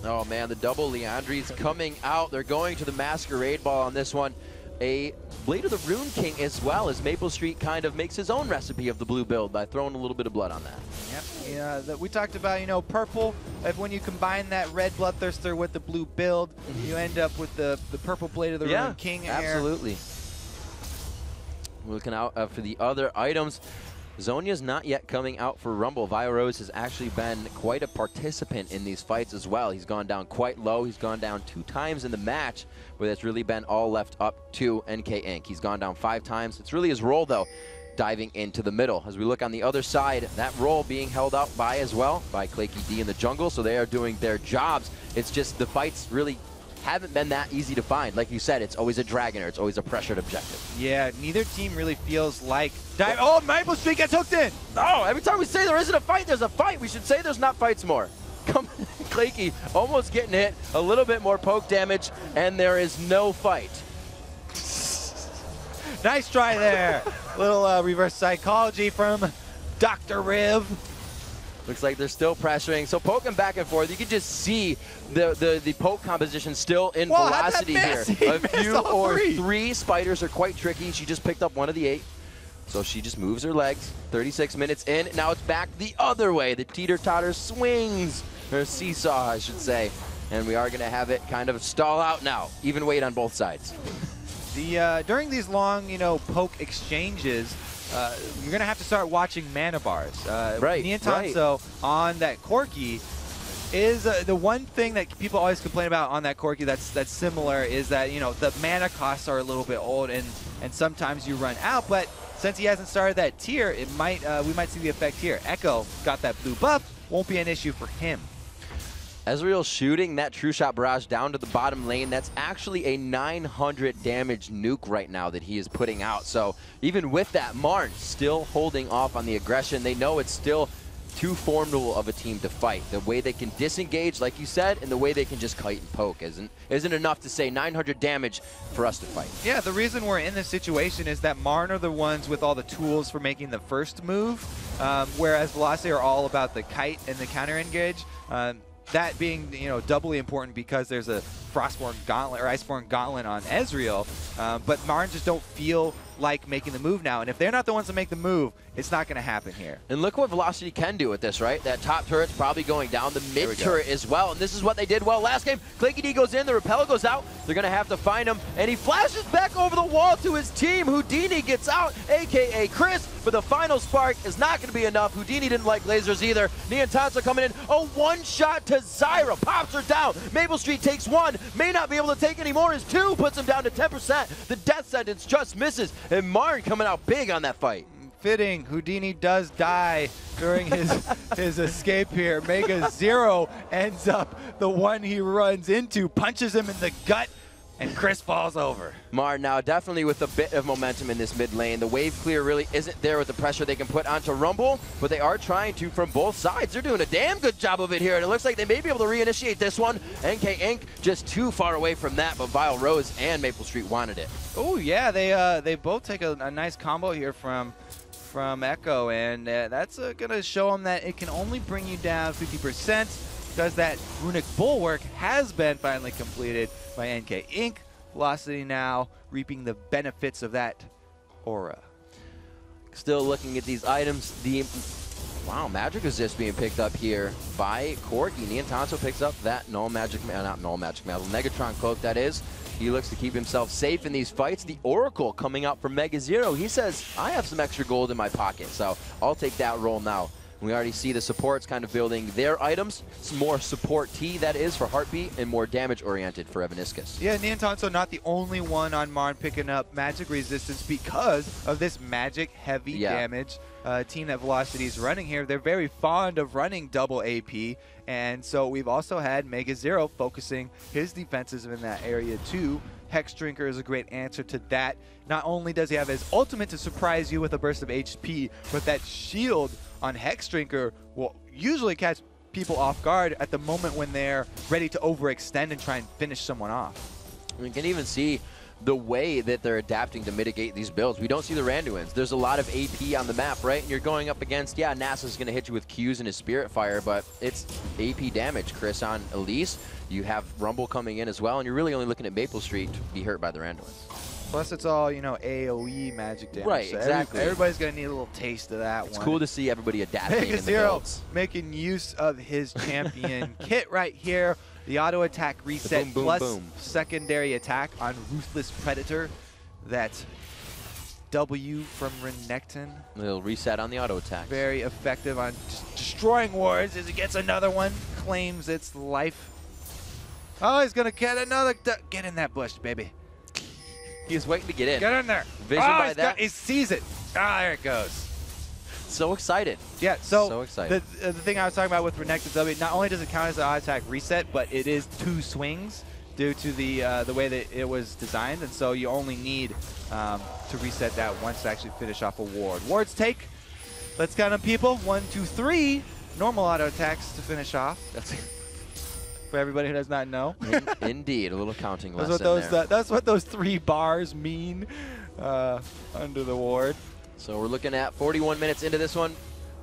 Oh man, the double Leandri's coming out. They're going to the Masquerade Ball on this one. A Blade of the Rune King as well, as Maple Street kind of makes his own recipe of the blue build by throwing a little bit of blood on that. Yep, yeah, we talked about, you know, purple. If when you combine that red Bloodthirster with the blue build, you end up with the purple Blade of the Rune King. Absolutely. Looking out for the other items. Zonia's not yet coming out for Rumble. Viorose has actually been quite a participant in these fights as well. He's gone down quite low. He's gone down 2 times in the match, where that's really been all left up to NK Inc. He's gone down 5 times. It's really his role, though, diving into the middle. As we look on the other side, that role being held up by as well by Clanky D in the jungle, so they are doing their jobs. It's just the fights really haven't been that easy to find. Like you said, it's always a dragon or it's always a pressured objective. Yeah, neither team really feels like... Oh, Maple Street gets hooked in! Oh, every time we say there isn't a fight, there's a fight. We should say there's not fights more. Come, Clanky almost getting hit, a little bit more poke damage, and there is no fight. Nice try there. Little reverse psychology from Dr. Riv. Looks like they're still pressuring. So poking back and forth. You can just see the poke composition still in velocity here. A few or three spiders are quite tricky. She just picked up one of the 8. So she just moves her legs. 36 minutes in. Now it's back the other way. The teeter-totter swings. Or seesaw, I should say. And we are going to have it kind of stall out now. Even weight on both sides. During these long, poke exchanges, you're going to have to start watching mana bars. Right. Niantanso on that Corki is the one thing that people always complain about on that Corki that's similar is that, the mana costs are a little bit old and sometimes you run out. But since he hasn't started that tier, we might see the effect here. Echo got that blue buff. Won't be an issue for him. Ezreal shooting that True Shot Barrage down to the bottom lane. That's actually a 900 damage nuke right now that he is putting out. So even with that, Marn still holding off on the aggression. They know it's still too formidable of a team to fight. The way they can disengage, like you said, and the way they can just kite and poke isn't enough to say 900 damage for us to fight. Yeah, the reason we're in this situation is that Marn are the ones with all the tools for making the first move, whereas Velocity are all about the kite and the counter engage. That being, doubly important because there's a Frostborn Gauntlet or Iceborn Gauntlet on Ezreal, but Marn just don't feel like making the move now. And if they're not the ones to make the move, it's not going to happen here. And look what Velocity can do with this, right? That top turret's probably going down, the mid turret as well. And this is what they did well last game. Clanky D goes in, the Repel goes out. They're going to have to find him. And he flashes back over the wall to his team. Houdini gets out, a.k.a. Chris. But the final spark is not going to be enough. Houdini didn't like lasers either. Niantanso coming in. A one-shot to Zyra. Pops her down. Maple Street takes 1. May not be able to take any more as 2. Puts him down to 10%. The death sentence just misses. And Marn coming out big on that fight. Fitting, Houdini does die during his escape here. Mega Zero ends up the one he runs into, punches him in the gut, and Chris falls over. Marn now definitely with a bit of momentum in this mid lane. The wave clear really isn't there with the pressure they can put onto Rumble, but they are trying to from both sides. They're doing a damn good job of it here, and it looks like they may be able to reinitiate this one. NK Inc. just too far away from that, but Vile Rose and Maple Street wanted it. Oh yeah, they both take a nice combo here from Echo, and that's going to show them that it can only bring you down 50% because that Runic Bulwark has been finally completed by NK Inc. Velocity now reaping the benefits of that aura. Still looking at these items, wow, Magic Resist being picked up here by Corki. Niantanso picks up that Negatron Cloak, that is. He looks to keep himself safe in these fights. The Oracle coming out from Mega Zero. He says, I have some extra gold in my pocket, so I'll take that role now. We already see the supports kind of building their items. Some more support T, that is, for Heartbeat, and more damage-oriented for Evaniscus. Yeah, Niantanso not the only one on Marn picking up magic resistance because of this magic-heavy damage team that Velocity is running here. They're very fond of running double AP, and so we've also had Mega Zero focusing his defenses in that area too. Hex Drinker is a great answer to that. Not only does he have his ultimate to surprise you with a burst of HP, but that shield on Hex Drinker will usually catch people off guard at the moment when they're ready to overextend and try and finish someone off. We can even see the way that they're adapting to mitigate these builds. We don't see the Randuins. There's a lot of AP on the map, right? And you're going up against, yeah, NASA's going to hit you with Qs and his Spirit Fire, but it's AP damage. Chris on Elise. You have Rumble coming in as well, and you're really only looking at Maple Street to be hurt by the Randuins. Plus, it's all, AoE magic damage. Right, so exactly. Everybody's going to need a little taste of that It's cool to see everybody adapting in the builds. Making use of his champion kit right here. The auto attack reset boom, boom, plus boom. Secondary attack on Ruthless Predator. That's W from Renekton. A little reset on the auto attack. Very effective on just destroying wards as he gets another one. Claims its life. Oh, he's going to get another. Get in that bush, baby. He's waiting to get in. Get in there. Vision by that. He sees it. Ah, there it goes. So excited. Yeah, so excited. The thing I was talking about with Renekton W, not only does it count as an auto attack reset, but it is 2 swings due to the way that it was designed, and so you only need to reset that once to actually finish off a ward. Wards take, let's count them, people. 1, 2, 3 normal auto attacks to finish off. That's for everybody who does not know. Indeed, a little counting lesson there. That's what those 3 bars mean under the ward. So we're looking at 41 minutes into this one.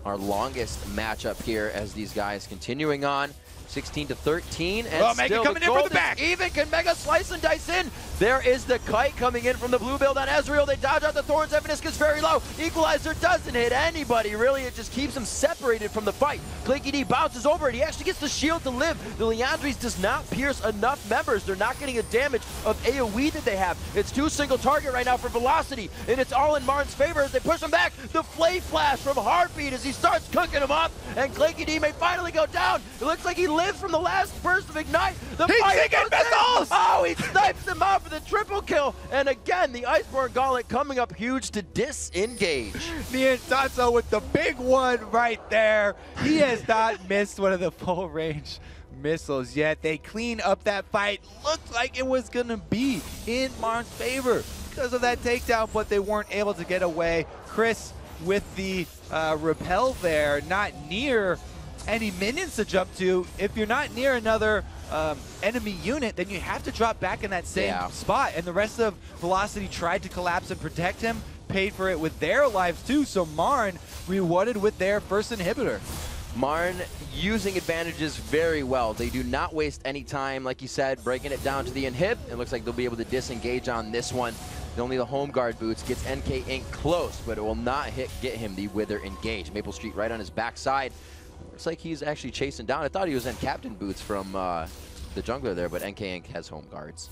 our longest matchup here as these guys continuing on. 16-13, and oh, still coming the in gold from the back. Even. Can Mega slice and dice in? There is the kite coming in from the blue build on Ezreal. They dodge out the thorns. Evanis gets very low. Equalizer doesn't hit anybody, really. It just keeps him separated from the fight. Clicky D bounces over it. He actually gets the shield to live. The Liandry's does not pierce enough members. They're not getting a damage of AoE that they have. It's 2 single target right now for Velocity, and it's all in Martin's favor as they push him back. The Flay Flash from Heartbeat as he starts cooking him up, and Clicky D may finally go down. It looks like he lives from the last burst of Ignite. He's taking missiles! Oh, he snipes him out for the triple kill. And again, the Iceborne Gauntlet coming up huge to disengage. Niantatsu with the big one right there. He has not missed one of the full range missiles yet. They clean up that fight. Looked like it was going to be in Marn's favor because of that takedown, but they weren't able to get away. Chris with the repel there, not near any minions to jump to. If you're not near another enemy unit, then you have to drop back in that same spot. And the rest of Velocity tried to collapse and protect him, paid for it with their lives too. So Marn rewarded with their first inhibitor. Marn using advantages very well. They do not waste any time, like you said, breaking it down to the inhib. It looks like they'll be able to disengage on this one. Only the home guard boots gets NK Inc. close, but it will not get him the Wither engage. Maple Street right on his backside. Looks like he's actually chasing down. I thought he was in captain boots from the jungler there, but NK Inc. has home guards.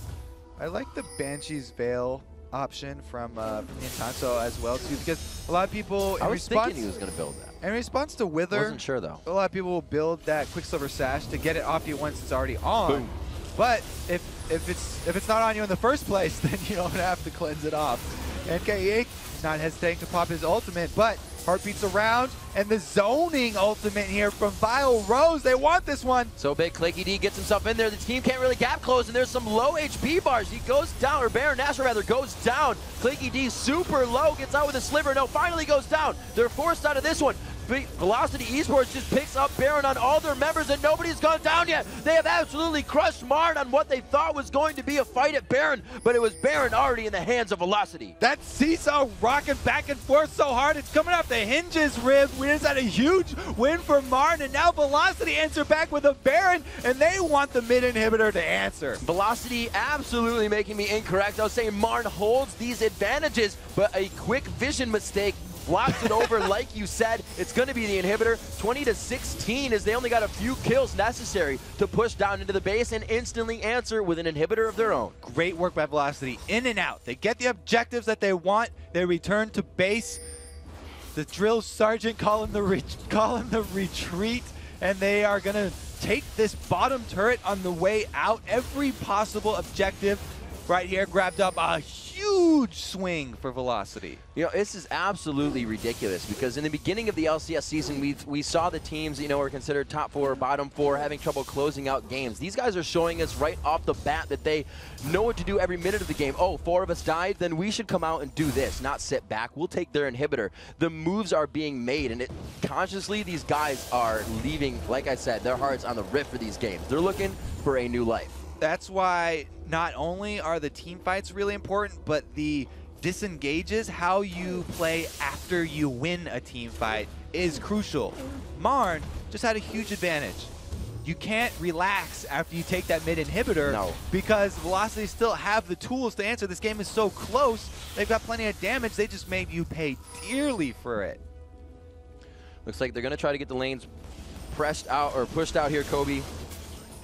I like the Banshee's Veil option from Niantatsu as well too, because a lot of people I was thinking he was going to build that. In response to Wither, wasn't sure though. A lot of people will build that Quicksilver Sash to get it off you once it's already on. Boom. But if it's not on you in the first place, then you don't have to cleanse it off. NK Inc. not hesitating to pop his ultimate, but Heartbeat's around, and the zoning ultimate here from Vile Rose. They want this one. So big, Clicky D gets himself in there. The team can't really gap close, and there's some low HP bars. He goes down, or Baron Nashor rather goes down. Clicky D super low, gets out with a sliver. No, finally goes down. They're forced out of this one. Velocity Esports just picks up Baron on all their members, and nobody's gone down yet. They have absolutely crushed Marn on what they thought was going to be a fight at Baron, but it was Baron already in the hands of Velocity. That seesaw rocking back and forth so hard, it's coming off the hinges, Rib. We just had a huge win for Marn, and now Velocity answer back with a Baron, and they want the mid inhibitor to answer. Velocity absolutely making me incorrect. I was saying Marn holds these advantages, but a quick vision mistake blocks it over. Like you said, it's going to be the inhibitor. 20-16 as they only got a few kills necessary to push down into the base and instantly answer with an inhibitor of their own. Great work by Velocity. In and out. They get the objectives that they want. They return to base. The drill sergeant calling the retreat, and they are going to take this bottom turret on the way out. Every possible objective right here grabbed up. A huge swing for Velocity. You know, this is absolutely ridiculous because in the beginning of the LCS season, we saw the teams, you know, were considered top 4 or bottom 4 having trouble closing out games. These guys are showing us right off the bat that they know what to do every minute of the game. Oh, 4 of us died, then we should come out and do this, not sit back. We'll take their inhibitor. The moves are being made, and consciously these guys are leaving, like I said, their hearts on the rift for these games. They're looking for a new life. That's why not only are the team fights really important, but the disengages, how you play after you win a team fight, is crucial. Marn just had a huge advantage. You can't relax after you take that mid inhibitor because Velocity still have the tools to answer. This game is so close. They've got plenty of damage. They just made you pay dearly for it. Looks like they're going to try to get the lanes pressed out or pushed out here, Kobe.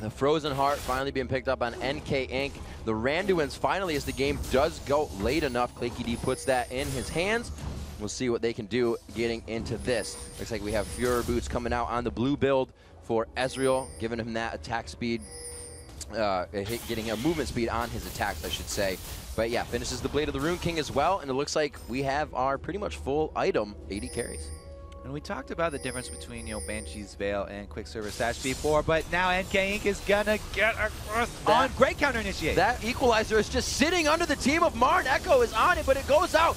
The Frozen Heart finally being picked up on NK Inc. The Randuins finally, as the game does go late enough, Clicky D puts that in his hands. We'll see what they can do getting into this. Looks like we have Führer boots coming out on the blue build for Ezreal, giving him that attack speed, getting a movement speed on his attacks, I should say. But yeah, finishes the Blade of the Rune King as well, and it looks like we have our pretty much full item, 80 carries. And we talked about the difference between, you know, Banshee's Veil and Quicksilver Sash before, but now NK Inc. is gonna get across on great counter initiate. That equalizer is just sitting under the team of Marn. Echo is on it, but it goes out.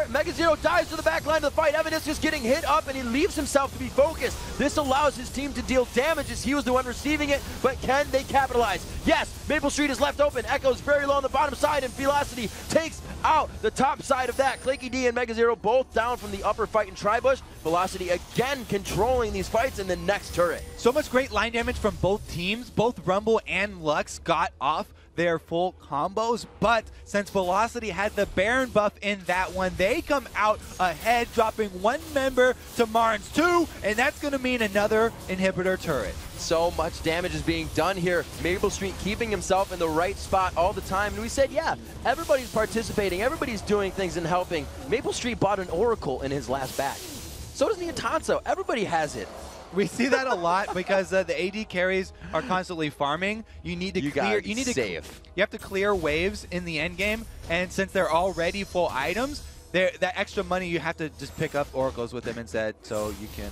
Mega Zero dives to the back line of the fight. Evanis is getting hit up, and he leaves himself to be focused. This allows his team to deal damage as he was the one receiving it, but can they capitalize? Yes, Maple Street is left open. Echo's very low on the bottom side, and Velocity takes out the top side of that. Claky D and Mega Zero both down from the upper fight in Tribush. Velocity again controlling these fights in the next turret. So much great line damage from both teams. Both Rumble and Lux got off their full combos, but since Velocity had the Baron buff in that one, they come out ahead, dropping one member to Marn's 2, and that's going to mean another inhibitor turret. So much damage is being done here. Maple Street keeping himself in the right spot all the time. And we said, yeah, everybody's participating. Everybody's doing things and helping. Maple Street bought an Oracle in his last batch. So does Niantanso. Everybody has it. We see that a lot because the AD carries are constantly farming. You need to clear. You need to save. You have to clear waves in the end game, and since they're already full items, that extra money you have to just pick up oracles with them instead, so you can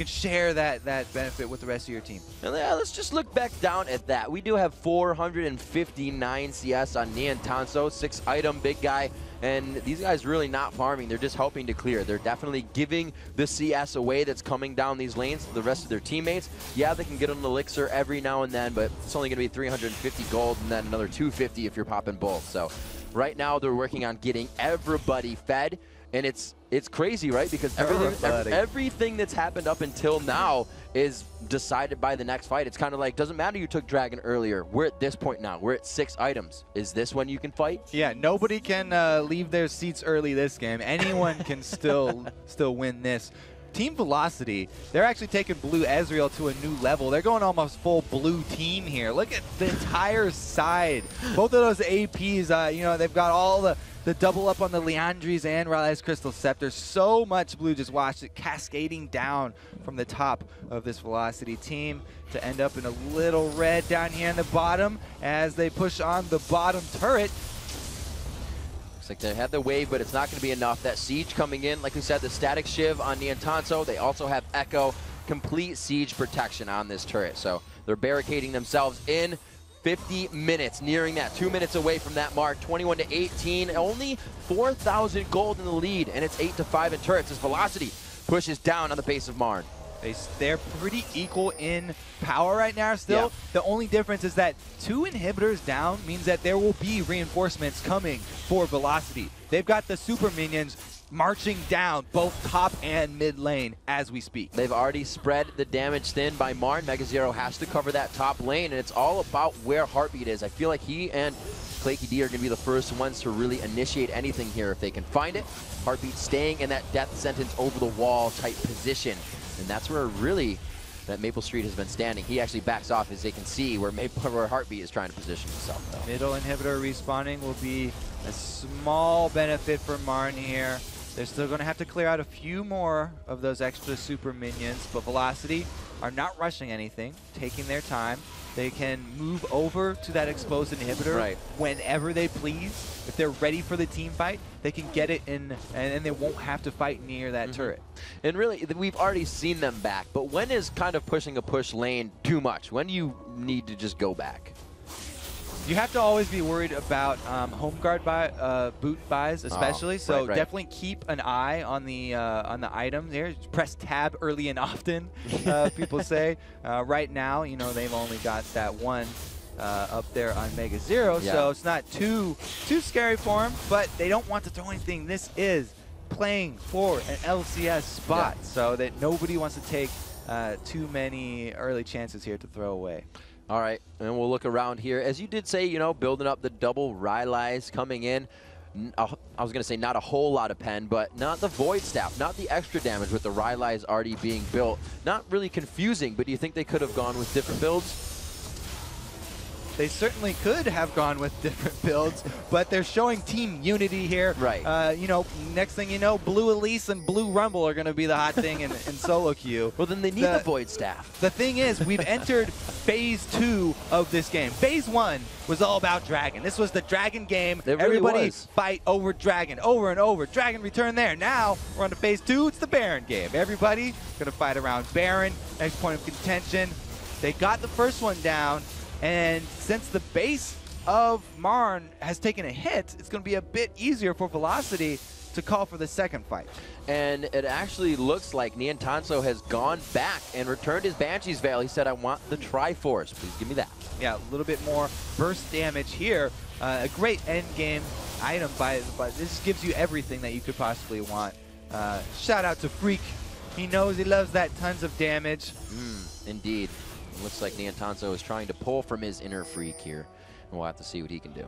share that benefit with the rest of your team. And yeah, let's just look back down at that. We do have 459 CS on Niantanso, 6-item big guy. And these guys really not farming. They're just helping to clear. They're definitely giving the CS away that's coming down these lanes to the rest of their teammates. Yeah, they can get an elixir every now and then, but it's only going to be 350 gold and then another 250 if you're popping both. So right now they're working on getting everybody fed. And it's crazy, right? Because everything that's happened up until now is decided by the next fight. It's kind of like, doesn't matter you took Dragon earlier. We're at this point now. We're at 6 items. Is this when you can fight? Yeah, nobody can leave their seats early this game. Anyone can still win this. Team Velocity, they're actually taking Blue Ezreal to a new level. They're going almost full blue team here. Look at the entire side. Both of those APs, you know, they've got all the double up on the Leandries and Rylai's Crystal Scepter. So much blue, just watched it cascading down from the top of this Velocity team to end up in a little red down here in the bottom as they push on the bottom turret. Looks like they had the wave, but it's not going to be enough. That siege coming in, like we said, the static shiv on Niantanso. They also have Echo, complete siege protection on this turret. So they're barricading themselves in. 50 minutes, nearing that, 2 minutes away from that mark, 21-18, only 4,000 gold in the lead, and it's 8-5 in turrets as Velocity pushes down on the base of Marn. They're pretty equal in power right now still. Yeah. The only difference is that 2 inhibitors down means that there will be reinforcements coming for Velocity. They've got the super minions marching down both top and mid lane as we speak. They've already spread the damage thin by Marn. Mega Zero has to cover that top lane, and it's all about where Heartbeat is. I feel like he and Claky D are going to be the first ones to really initiate anything here if they can find it. Heartbeat staying in that death sentence over the wall type position, and that's where really that Maple Street has been standing. He actually backs off as they can see where Heartbeat is trying to position himself, though. Middle inhibitor respawning will be a small benefit for Marn here. They're still going to have to clear out a few more of those extra super minions, but Velocity are not rushing anything, taking their time. They can move over to that exposed inhibitor whenever they please. If they're ready for the team fight, they can get it in, and they won't have to fight near that turret. And really, we've already seen them back, but when is kind of pushing a push lane too much? When do you need to just go back? You have to always be worried about home guard boot buys, especially. So definitely keep an eye on the items here. Press tab early and often, people say. Right now, you know, they've only got that one up there on Mega Zero, so it's not too scary for them. But they don't want to throw anything. This is playing for an LCS spot, so that nobody wants to take too many early chances here to throw away. All right, and we'll look around here. As you did say, you know, building up the double Rylai's coming in. I was going to say not a whole lot of pen, but not the Void Staff, not the extra damage with the Rylai's already being built. Not really confusing, but do you think they could have gone with different builds? They certainly could have gone with different builds, but they're showing team unity here. Right. You know, next thing you know, Blue Elise and Blue Rumble are going to be the hot thing in solo queue. Well, then they need the Void Staff. The thing is, we've entered Phase 2 of this game. Phase 1 was all about Dragon. This was the Dragon game. Everybody fight over Dragon, over and over. Dragon return there. Now, we're on to Phase 2. It's the Baron game. Everybody going to fight around Baron. Next point of contention. They got the first one down. And since the base of Marn has taken a hit, it's going to be a bit easier for Velocity to call for the second fight. And it actually looks like Niantanso has gone back and returned his Banshee's Veil. He said, I want the Triforce. Please give me that. Yeah, a little bit more burst damage here. A great end game item, but this gives you everything that you could possibly want. Shout out to Freak. He knows, he loves that tons of damage. Indeed. It looks like Niantanso is trying to pull from his inner Freak here. And we'll have to see what he can do.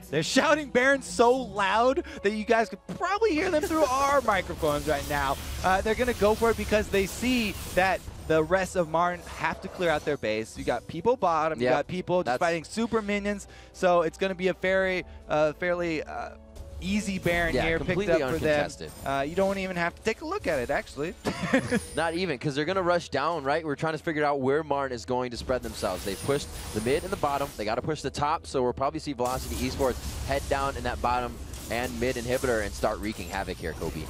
They're shouting Baron so loud that you guys could probably hear them through our microphones right now. They're going to go for it because they see that the rest of MRN have to clear out their base. You got people bottom, you got people just fighting super minions, so it's going to be a fairly easy Baron here, picked up for them. You don't even have to take a look at it, actually. Not even, because they're going to rush down, right? We're trying to figure out where MRN is going to spread themselves. They pushed the mid and the bottom. They got to push the top, so we'll probably see Velocity Esports head down in that bottom and mid inhibitor and start wreaking havoc here, Kobe.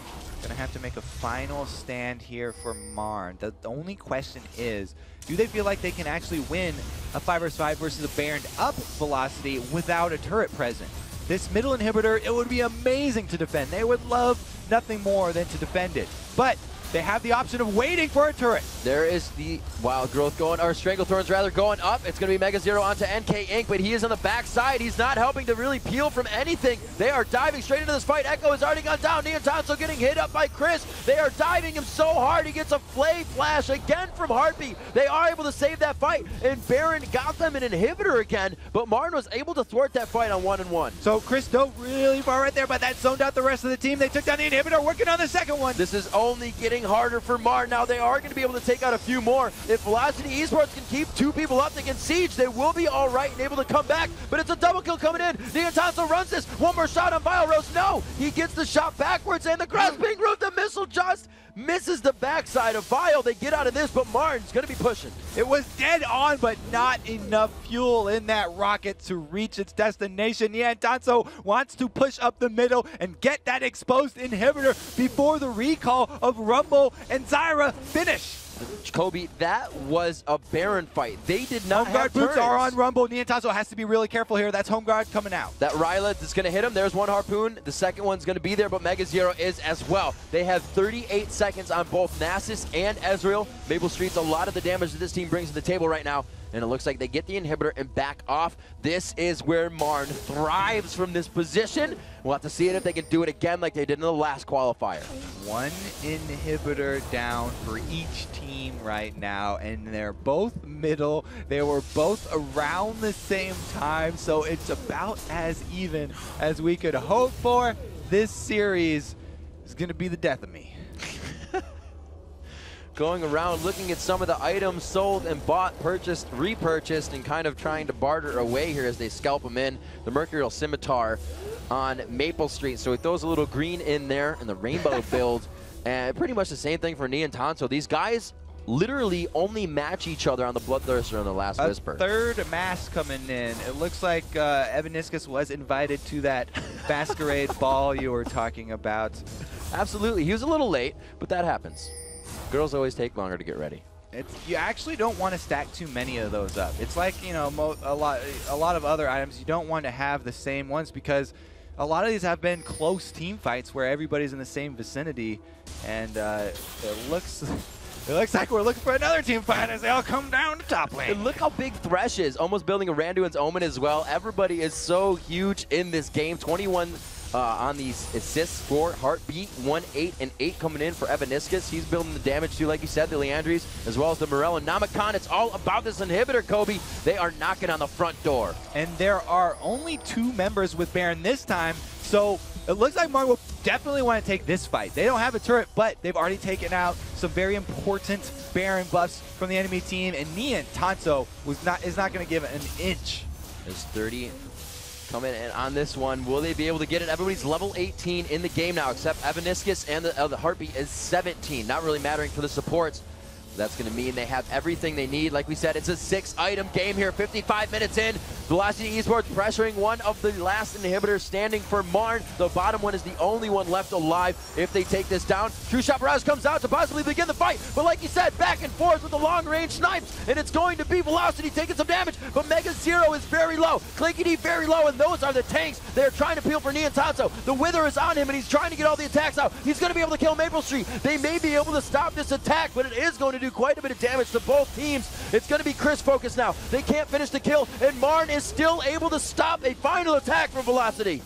Gonna have to make a final stand here for MRN. The only question is, do they feel like they can actually win a 5vs5 versus a Baron up Velocity without a turret present? This middle inhibitor, it would be amazing to defend. They would love nothing more than to defend it. But they have the option of waiting for a turret. There is the Wild Growth going, or Stranglethorns rather, going up. It's going to be Mega Zero onto NK Inc., but he is on the backside. He's not helping to really peel from anything. They are diving straight into this fight. Echo has already gone down. Niantanso getting hit up by Chris. They are diving him so hard. He gets a Flay Flash again from Heartbeat. They are able to save that fight, and Baron got them an inhibitor again, but MRN was able to thwart that fight on 1-1. So Chris dove really far right there, but that zoned out the rest of the team. They took down the inhibitor, working on the second one. This is only getting harder for MRN. Now they are going to be able to take out a few more. If Velocity Esports can keep 2 people up, they can siege. They will be all right and able to come back, but it's a double kill coming in. Niantanso runs this. One more shot on Vile Rose. No, he gets the shot backwards, and the grasping root, the missile just misses the backside of Vile. They get out of this, but MRN's going to be pushing. It was dead on, but not enough fuel in that rocket to reach its destination. Niantanso wants to push up the middle and get that exposed inhibitor before the recall of Rumble and Zyra finish. Kobe, that was a Baron fight. They did not Home guard have boots turrets. are on Rumble. Niantanso has to be really careful here. That's home guard coming out. That Ryla is going to hit him. There's one harpoon. The second one's going to be there, but Mega Zero is as well. They have 38 seconds on both Nasus and Ezreal. Maple Street's a lot of the damage that this team brings to the table right now. And it looks like they get the inhibitor and back off. This is where MRN thrives from this position. We'll have to see it if they can do it again like they did in the last qualifier. One inhibitor down for each team right now, and they're both middle. They were both around the same time, so it's about as even as we could hope for. This series is going to be the death of me. Going around looking at some of the items sold and bought, purchased, repurchased, and kind of trying to barter away here as they scalp them in. The Mercurial Scimitar on Maple Street. So he throws a little green in there in the rainbow build. And pretty much the same thing for Niantanso. These guys literally only match each other on the Bloodthirster and the Last Whisper. Third mask coming in. It looks like Evaniscus was invited to that masquerade ball you were talking about. Absolutely. He was a little late, but that happens. Girls always take longer to get ready. You actually don't want to stack too many of those up. It's like, you know, a lot of other items. You don't want to have the same ones because a lot of these have been close team fights where everybody's in the same vicinity, and it looks like we're looking for another team fight as they all come down to top lane. And look how big Thresh is, almost building a Randuin's Omen as well. Everybody is so huge in this game. 21 on these assists for Heartbeat, 1, 8, and 8 coming in for Evaniscus. He's building the damage too, like you said, the Leandries, as well as the Morel and Namakan. It's all about this inhibitor, Kobe. They are knocking on the front door. And there are only 2 members with Baron this time, so it looks like MRN will definitely want to take this fight. They don't have a turret, but they've already taken out some very important Baron buffs from the enemy team, and Niantanso is not going to give it an inch. There's 30 coming in on this one. Will they be able to get it? Everybody's level 18 in the game now, except Evaniscus, and the Heartbeat is 17. Not really mattering for the supports. That's going to mean they have everything they need. Like we said, it's a 6-item game here. 55 minutes in. Velocity Esports pressuring one of the last inhibitors standing for Marn. The bottom one is the only one left alive if they take this down. True Shot Barrage comes out to possibly begin the fight, but like you said, back and forth with the long-range snipes, and it's going to be Velocity taking some damage, but Mega Zero is very low, Clanky D very low, and those are the tanks. They're trying to peel for Neon Tanso. The Wither is on him, and he's trying to get all the attacks out. He's going to be able to kill Maple Street. They may be able to stop this attack, but it is going to do quite a bit of damage to both teams. It's going to be Chris focused now. They can't finish the kill, and Marn is still able to stop a final attack from Velocity.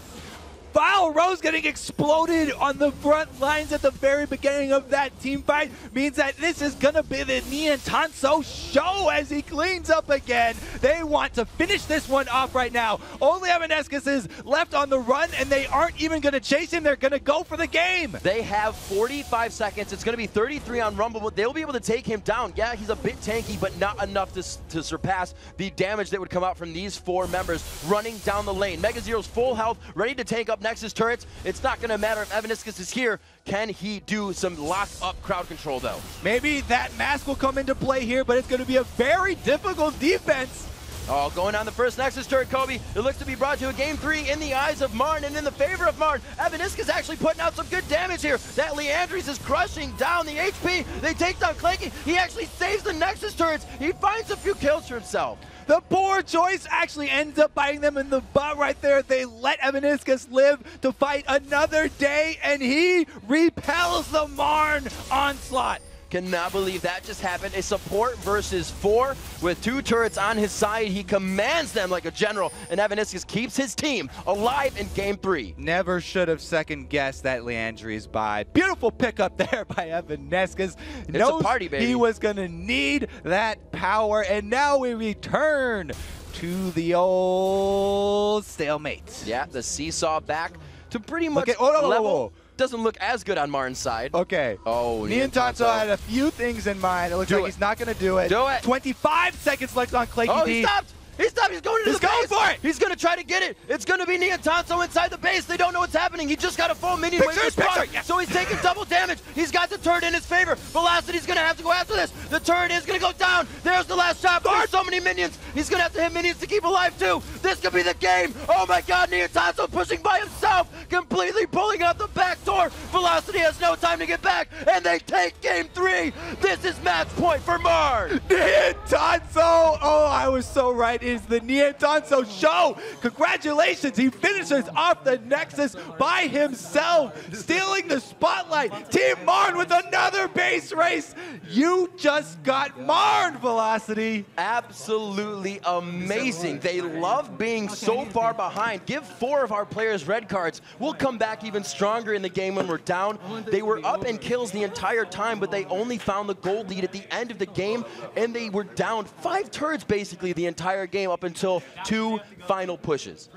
Vile Rose getting exploded on the front lines at the very beginning of that team fight means that this is going to be the Neon Tanso show as he cleans up again. They want to finish this one off right now. Only Evanescus is left on the run, and they aren't even going to chase him. They're going to go for the game. They have 45 seconds. It's going to be 33 on Rumble, but they'll be able to take him down. Yeah, he's a bit tanky, but not enough to surpass the damage that would come out from these 4 members running down the lane. Mega Zero's full health, ready to tank up Nexus turrets. It's not going to matter if Evanescus is here. Can he do some lock-up crowd control, though? Maybe that mask will come into play here, but it's going to be a very difficult defense. Oh, going on the first Nexus turret, Kobe. It looks to be brought to a Game 3 in the eyes of Marn and in the favor of Marn. Evanescus actually putting out some good damage here. That Leandres is crushing down the HP. They take down Clanky. He actually saves the Nexus turrets. He finds a few kills for himself. The poor choice actually ends up biting them in the butt right there. They let Evanescus live to fight another day, and he repels the Marn onslaught. Cannot believe that just happened. A support versus 4 with 2 turrets on his side. He commands them like a general, and Evanescus keeps his team alive in Game 3. Never should have second-guessed that Leandres buy. Beautiful pickup there by Evanescus. It's a party, baby. He was going to need that power, and now we return to the old stalemate. Yeah, the seesaw back to pretty much level. Whoa. Doesn't look as good on Marn's side. Okay. Oh, Neon Tanso had a few things in mind. It looks like he's not going to do it. Do it. 25 seconds left on Clanky D. Oh, he stopped. He stopped. He's going into the base. He's going for it. He's going to try to get it. It's going to be Neon Tanso inside the base. They don't know what's happening. He just got a full minion wave response. Yes. So he's taking double damage. He's got the turret in his favor. Velocity's going to have to go after this. The turret is going to go down. There's the last shot. There's so many minions. He's going to have to hit minions to keep alive, too. This could be the game. Oh, my God. Neon Tanso pushing by himself, completely pulling out the back door. Velocity has no time to get back, and they take Game 3. This is match point for Marn. Neon Tanso. Oh, I was so right. It is the Neon Tanso show. Congratulations. He finishes off the Nexus by himself, stealing the spotlight. Team Marn with another base race. You just got Marn, Velocity. Absolutely amazing. They love being so far behind. Give 4 of our players red cards. We'll come back even stronger in the game when we're down. They were up in kills the entire time, but they only found the gold lead at the end of the game, and they were down 5 turrets basically the entire game up until 2 final pushes.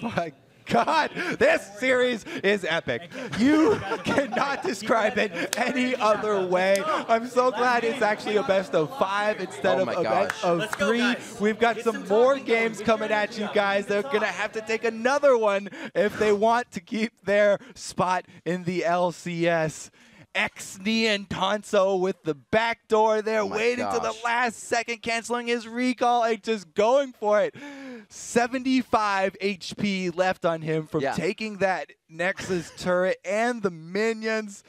My God, this series is epic. You cannot describe it any other way. I'm so glad it's actually a best of 5 instead of a best of 3. We've got some more games coming at you guys. They're going to have to take another one if they want to keep their spot in the LCS. Neon Tanso with the back door there, waiting to the last second, canceling his recall and just going for it. 75 HP left on him from taking that Nexus turret and the minions.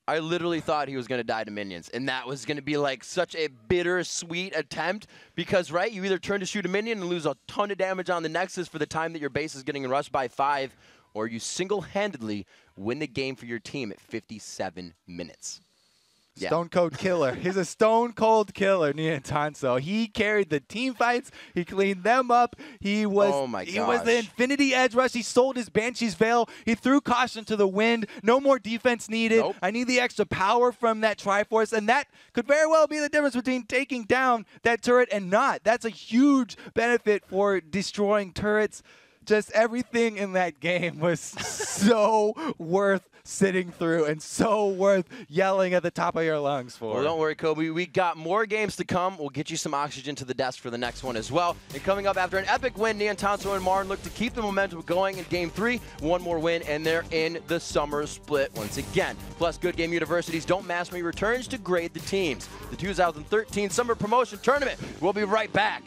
I literally thought he was going to die to minions, and that was going to be like such a bittersweet attempt because, right, you either turn to shoot a minion and lose a ton of damage on the Nexus for the time that your base is getting rushed by 5, or you single-handedly win the game for your team at 57 minutes. Stone Cold Killer. He's a stone cold killer, Neon Tanso. He carried the team fights. He cleaned them up. He was, he was the Infinity Edge Rush. He sold his Banshee's Veil. He threw caution to the wind. No more defense needed. Nope. I need the extra power from that Triforce, and that could very well be the difference between taking down that turret and not. That's a huge benefit for destroying turrets. Just everything in that game was so worth sitting through and so worth yelling at the top of your lungs for. Well, don't worry, Kobe. We got more games to come. We'll get you some oxygen to the desk for the next one as well. And coming up after an epic win, Neon Tanso and Marn look to keep the momentum going in Game 3. One more win, and they're in the summer split once again. Plus, Good Game University's Don't Mask Me returns to grade the teams. The 2013 Summer Promotion Tournament. We'll be right back.